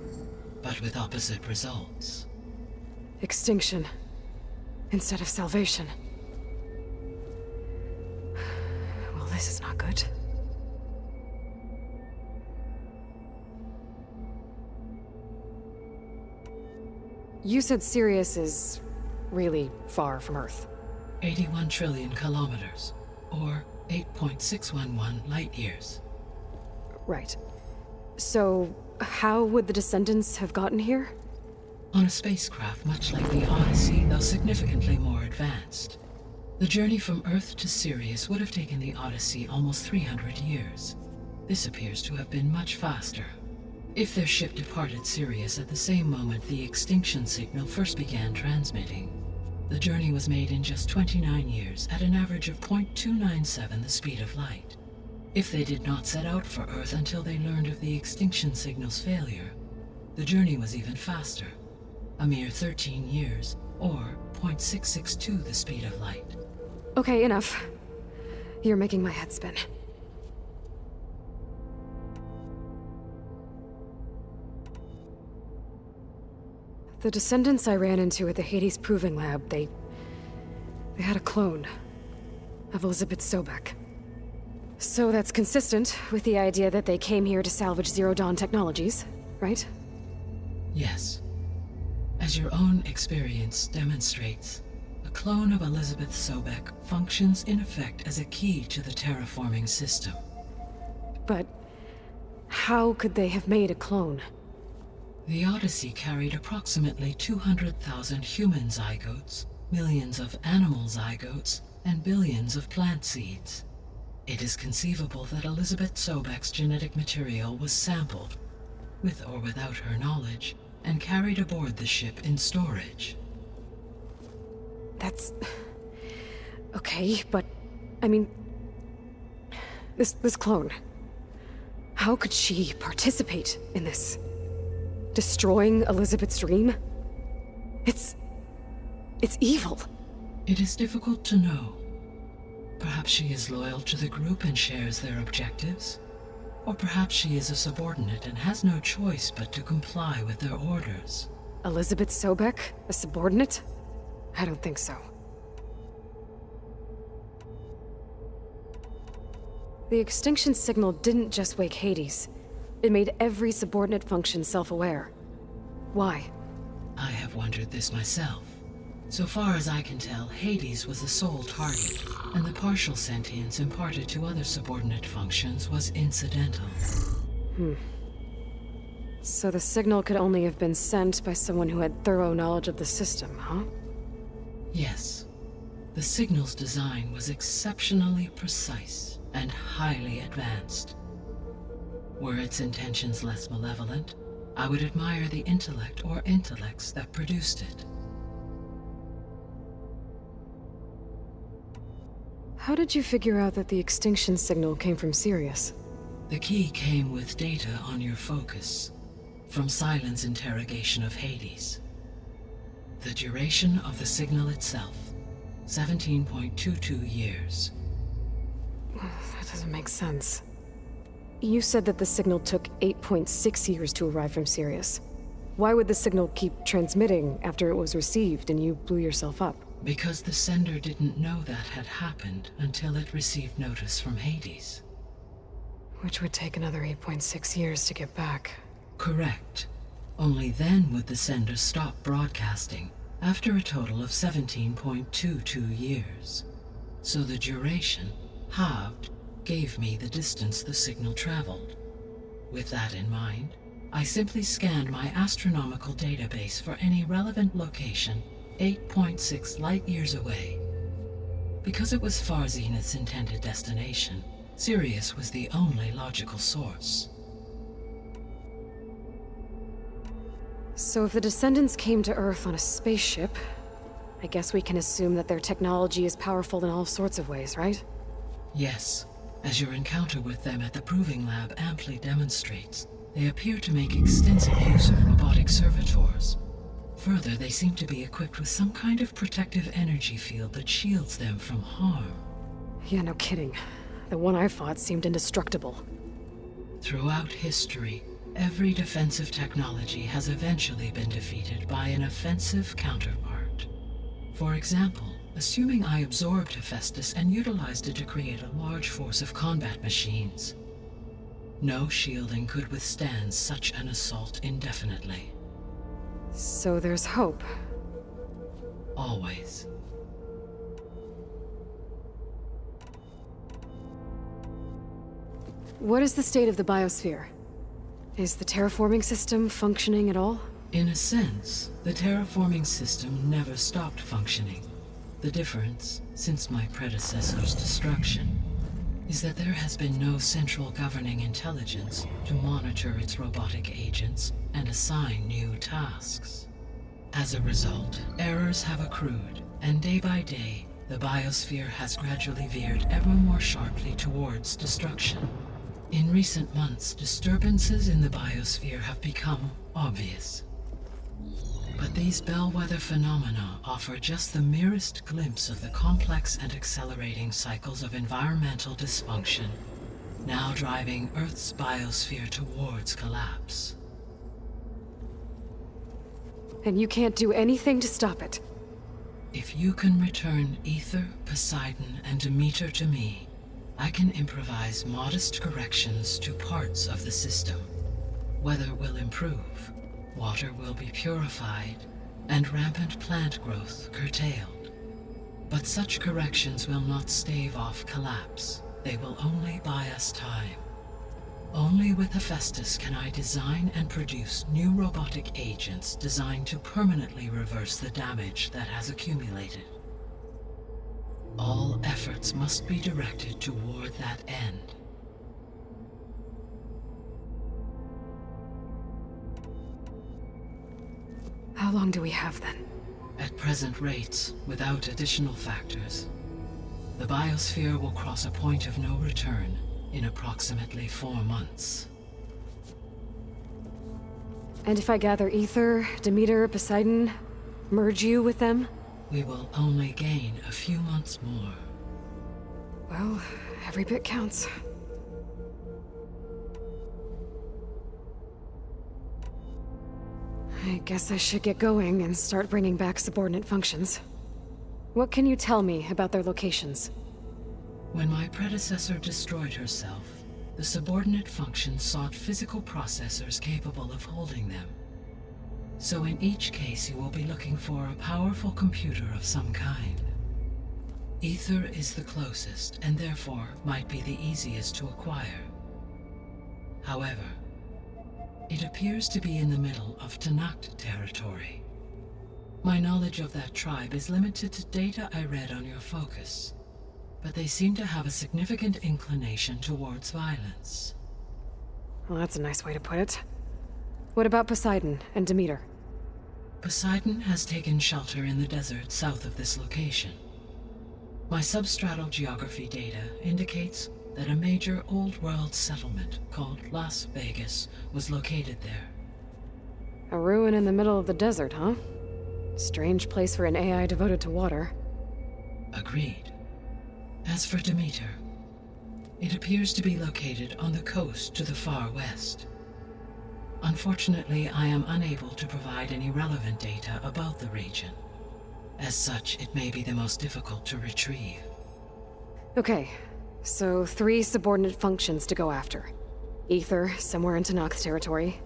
But with opposite results. Extinction. Instead of salvation. Well, this is not good. You said Sirius is really far from Earth. 81 trillion kilometers, or 8.611 light years. Right. So, how would the descendants have gotten here? On a spacecraft much like the Odyssey, though significantly more advanced. The journey from Earth to Sirius would have taken the Odyssey almost 300 years. This appears to have been much faster. If their ship departed Sirius at the same moment the extinction signal first began transmitting, the journey was made in just 29 years at an average of 0.297 the speed of light. If they did not set out for Earth until they learned of the extinction signal's failure, the journey was even faster, a mere 13 years, or 0.662 the speed of light. Okay, enough. You're making my head spin. The descendants I ran into at the Hades Proving Lab, they had a clone of Elizabeth Sobek. So that's consistent with the idea that they came here to salvage Zero Dawn technologies, right? Yes. As your own experience demonstrates, a clone of Elizabeth Sobek functions in effect as a key to the terraforming system. But how could they have made a clone? The Odyssey carried approximately 200,000 human zygotes, millions of animal zygotes, and billions of plant seeds. It is conceivable that Elizabeth Sobek's genetic material was sampled, with or without her knowledge, and carried aboard the ship in storage. That's... okay, but... I mean... This clone... how could she participate in this? Destroying Elizabeth's dream? It's evil. It is difficult to know. Perhaps she is loyal to the group and shares their objectives. Or perhaps she is a subordinate and has no choice but to comply with their orders. Elizabeth Sobek? A subordinate? I don't think so. The extinction signal didn't just wake Hades. It made every subordinate function self-aware. Why? I have wondered this myself. So far as I can tell, Hades was the sole target, and the partial sentience imparted to other subordinate functions was incidental. So the signal could only have been sent by someone who had thorough knowledge of the system, huh? Yes. The signal's design was exceptionally precise and highly advanced. Were its intentions less malevolent, I would admire the intellect or intellects that produced it. How did you figure out that the extinction signal came from Sirius? The key came with data on your focus, from Silent's interrogation of Hades. The duration of the signal itself, 17.22 years. That doesn't make sense. You said that the signal took 8.6 years to arrive from Sirius. Why would the signal keep transmitting after it was received and you blew yourself up? Because the sender didn't know that had happened until it received notice from Hades. Which would take another 8.6 years to get back. Correct. Only then would the sender stop broadcasting, after a total of 17.22 years. So the duration, halved, gave me the distance the signal traveled. With that in mind, I simply scanned my astronomical database for any relevant location 8.6 light-years away. Because it was Far Zenith's intended destination, Sirius was the only logical source. So if the Descendants came to Earth on a spaceship, I guess we can assume that their technology is powerful in all sorts of ways, right? Yes, as your encounter with them at the Proving Lab amply demonstrates, they appear to make extensive use of robotic servitors. Further, they seem to be equipped with some kind of protective energy field that shields them from harm. Yeah, no kidding. The one I fought seemed indestructible. Throughout history, every defensive technology has eventually been defeated by an offensive counterpart. For example, assuming I absorbed Hephaestus and utilized it to create a large force of combat machines. No shielding could withstand such an assault indefinitely. So there's hope. Always. What is the state of the biosphere? Is the terraforming system functioning at all? In a sense, the terraforming system never stopped functioning. The difference, since my predecessor's destruction, is that there has been no central governing intelligence to monitor its robotic agents and assign new tasks. As a result, errors have accrued, and day by day, the biosphere has gradually veered ever more sharply towards destruction. In recent months, disturbances in the biosphere have become obvious. But these bellwether phenomena offer just the merest glimpse of the complex and accelerating cycles of environmental dysfunction, now driving Earth's biosphere towards collapse. And you can't do anything to stop it? If you can return Aether, Poseidon, and Demeter to me, I can improvise modest corrections to parts of the system. Weather will improve, water will be purified, and rampant plant growth curtailed. But such corrections will not stave off collapse. They will only buy us time. Only with Hephaestus can I design and produce new robotic agents designed to permanently reverse the damage that has accumulated. All efforts must be directed toward that end. How long do we have then? At present rates, without additional factors, the biosphere will cross a point of no return in approximately 4 months. And if I gather Aether, Demeter, Poseidon, merge you with them? We will only gain a few months more. Well, every bit counts. I guess I should get going and start bringing back subordinate functions. What can you tell me about their locations? When my predecessor destroyed herself, the subordinate functions sought physical processors capable of holding them. So in each case you will be looking for a powerful computer of some kind. Aether is the closest, and therefore might be the easiest to acquire. However, it appears to be in the middle of Tenakth territory. My knowledge of that tribe is limited to data I read on your focus, but they seem to have a significant inclination towards violence. Well, that's a nice way to put it. What about Poseidon and Demeter? Poseidon has taken shelter in the desert south of this location. My substratal geography data indicates that a major old-world settlement called Las Vegas was located there. A ruin in the middle of the desert, huh? Strange place for an AI devoted to water. Agreed. As for Demeter, it appears to be located on the coast to the far west. Unfortunately, I am unable to provide any relevant data about the region. As such, it may be the most difficult to retrieve. Okay, so 3 subordinate functions to go after. Aether, somewhere in Tenakth's territory.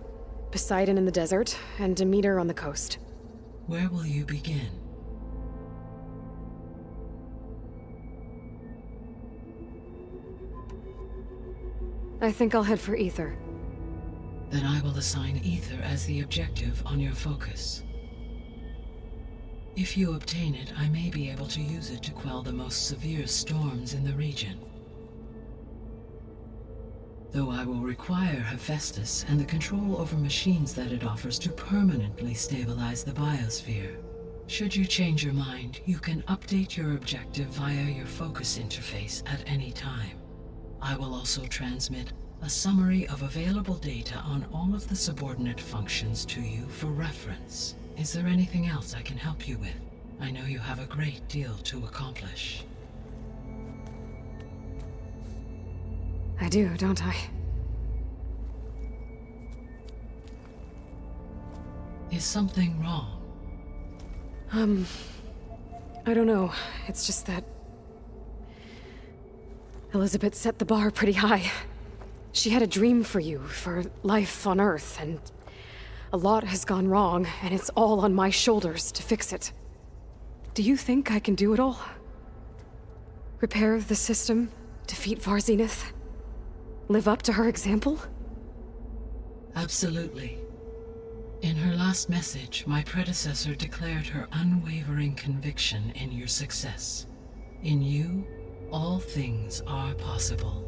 Poseidon in the desert, and Demeter on the coast. Where will you begin? I think I'll head for Aether. Then I will assign Aether as the objective on your focus. If you obtain it, I may be able to use it to quell the most severe storms in the region. Though I will require Hephaestus and the control over machines that it offers to permanently stabilize the biosphere. Should you change your mind, you can update your objective via your focus interface at any time. I will also transmit a summary of available data on all of the subordinate functions to you for reference. Is there anything else I can help you with? I know you have a great deal to accomplish. I do, don't I? Is something wrong? I don't know. It's just that Elizabeth set the bar pretty high. She had a dream for you, for life on Earth, and a lot has gone wrong, and it's all on my shoulders to fix it. Do you think I can do it all? Repair the system, defeat Varzenith, live up to her example? Absolutely. In her last message, my predecessor declared her unwavering conviction in your success. In you, all things are possible.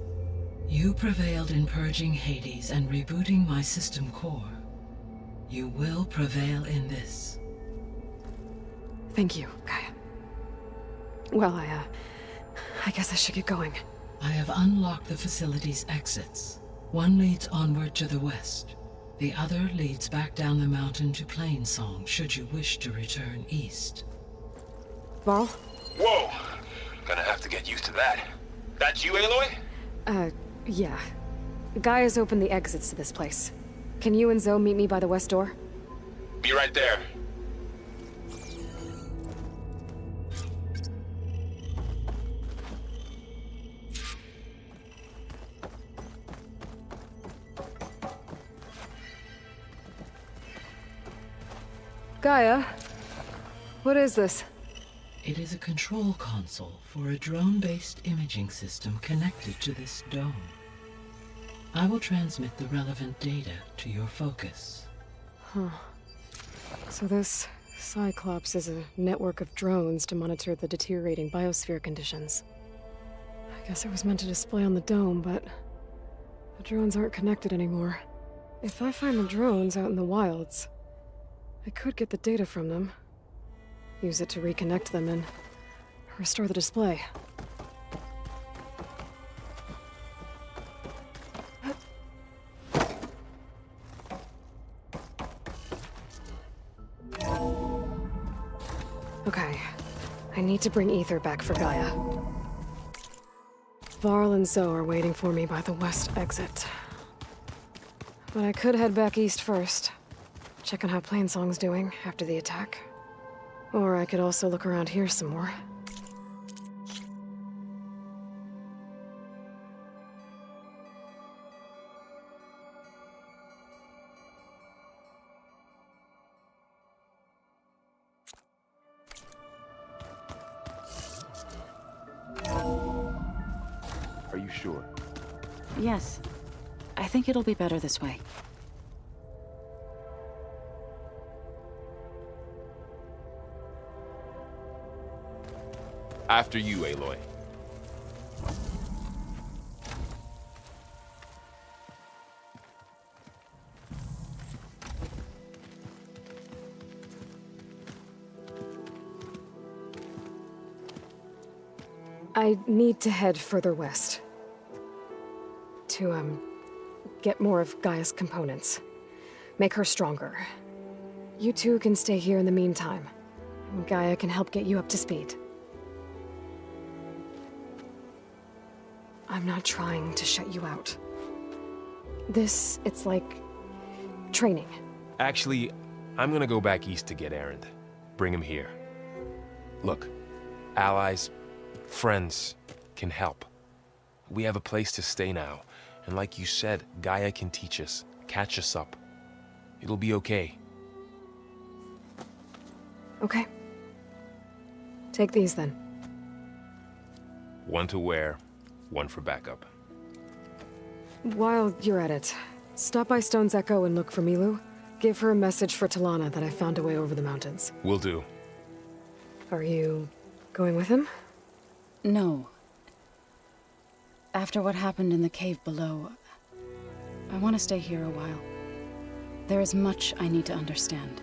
You prevailed in purging Hades and rebooting my system core. You will prevail in this. Thank you, Gaia. Well, I guess I should get going. I have unlocked the facility's exits. One leads onward to the west. The other leads back down the mountain to Plainsong, should you wish to return east. Varl? Whoa! Gonna have to get used to that. That's you, Aloy? Yeah. Gaia's opened the exits to this place. Can you and Zoe meet me by the west door? Be right there. Gaia? What is this? It is a control console for a drone-based imaging system connected to this dome. I will transmit the relevant data to your focus. Huh. So this Cyclops is a network of drones to monitor the deteriorating biosphere conditions. I guess it was meant to display on the dome, but the drones aren't connected anymore. If I find the drones out in the wilds, I could get the data from them, use it to reconnect them and restore the display. Okay, I need to bring Aether back for Gaia. Varl and Zoe are waiting for me by the west exit. But I could head back east first. Check on how Plainsong's doing after the attack. Or I could also look around here some more. Are you sure? Yes. I think it'll be better this way. After you, Aloy. I need to head further west. To, get more of Gaia's components. Make her stronger. You two can stay here in the meantime. Gaia can help get you up to speed. I'm not trying to shut you out. It's like training. Actually, I'm gonna go back east to get Erend. Bring him here. Look, allies, friends can help. We have a place to stay now, and like you said, Gaia can teach us, catch us up. It'll be okay. Okay. Take these then. One to wear, one for backup. While you're at it, stop by Stone's Echo and look for Milu. Give her a message for Talana that I found a way over the mountains. Will do. Are you going with him? No. After what happened in the cave below, I want to stay here a while. There is much I need to understand.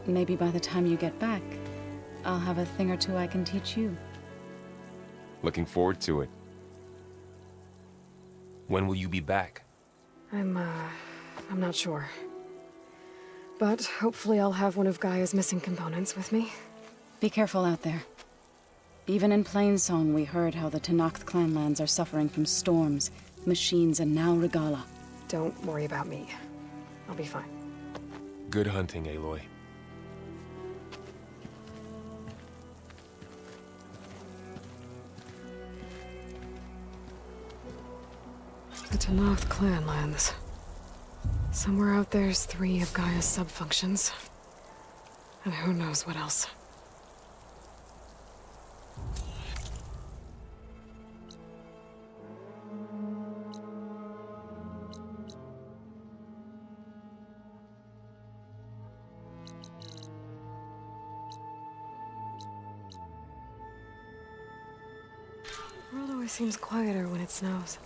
Maybe by the time you get back, I'll have a thing or two I can teach you. Looking forward to it. When will you be back? I'm not sure. But hopefully I'll have one of Gaia's missing components with me. Be careful out there. Even in Plainsong, we heard how the Tenakth clanlands are suffering from storms, machines, and now Regalla. Don't worry about me. I'll be fine. Good hunting, Aloy. The Tenakth clanlands. Somewhere out there's 3 of Gaia's sub-functions. And who knows what else. The world always seems quieter when it snows.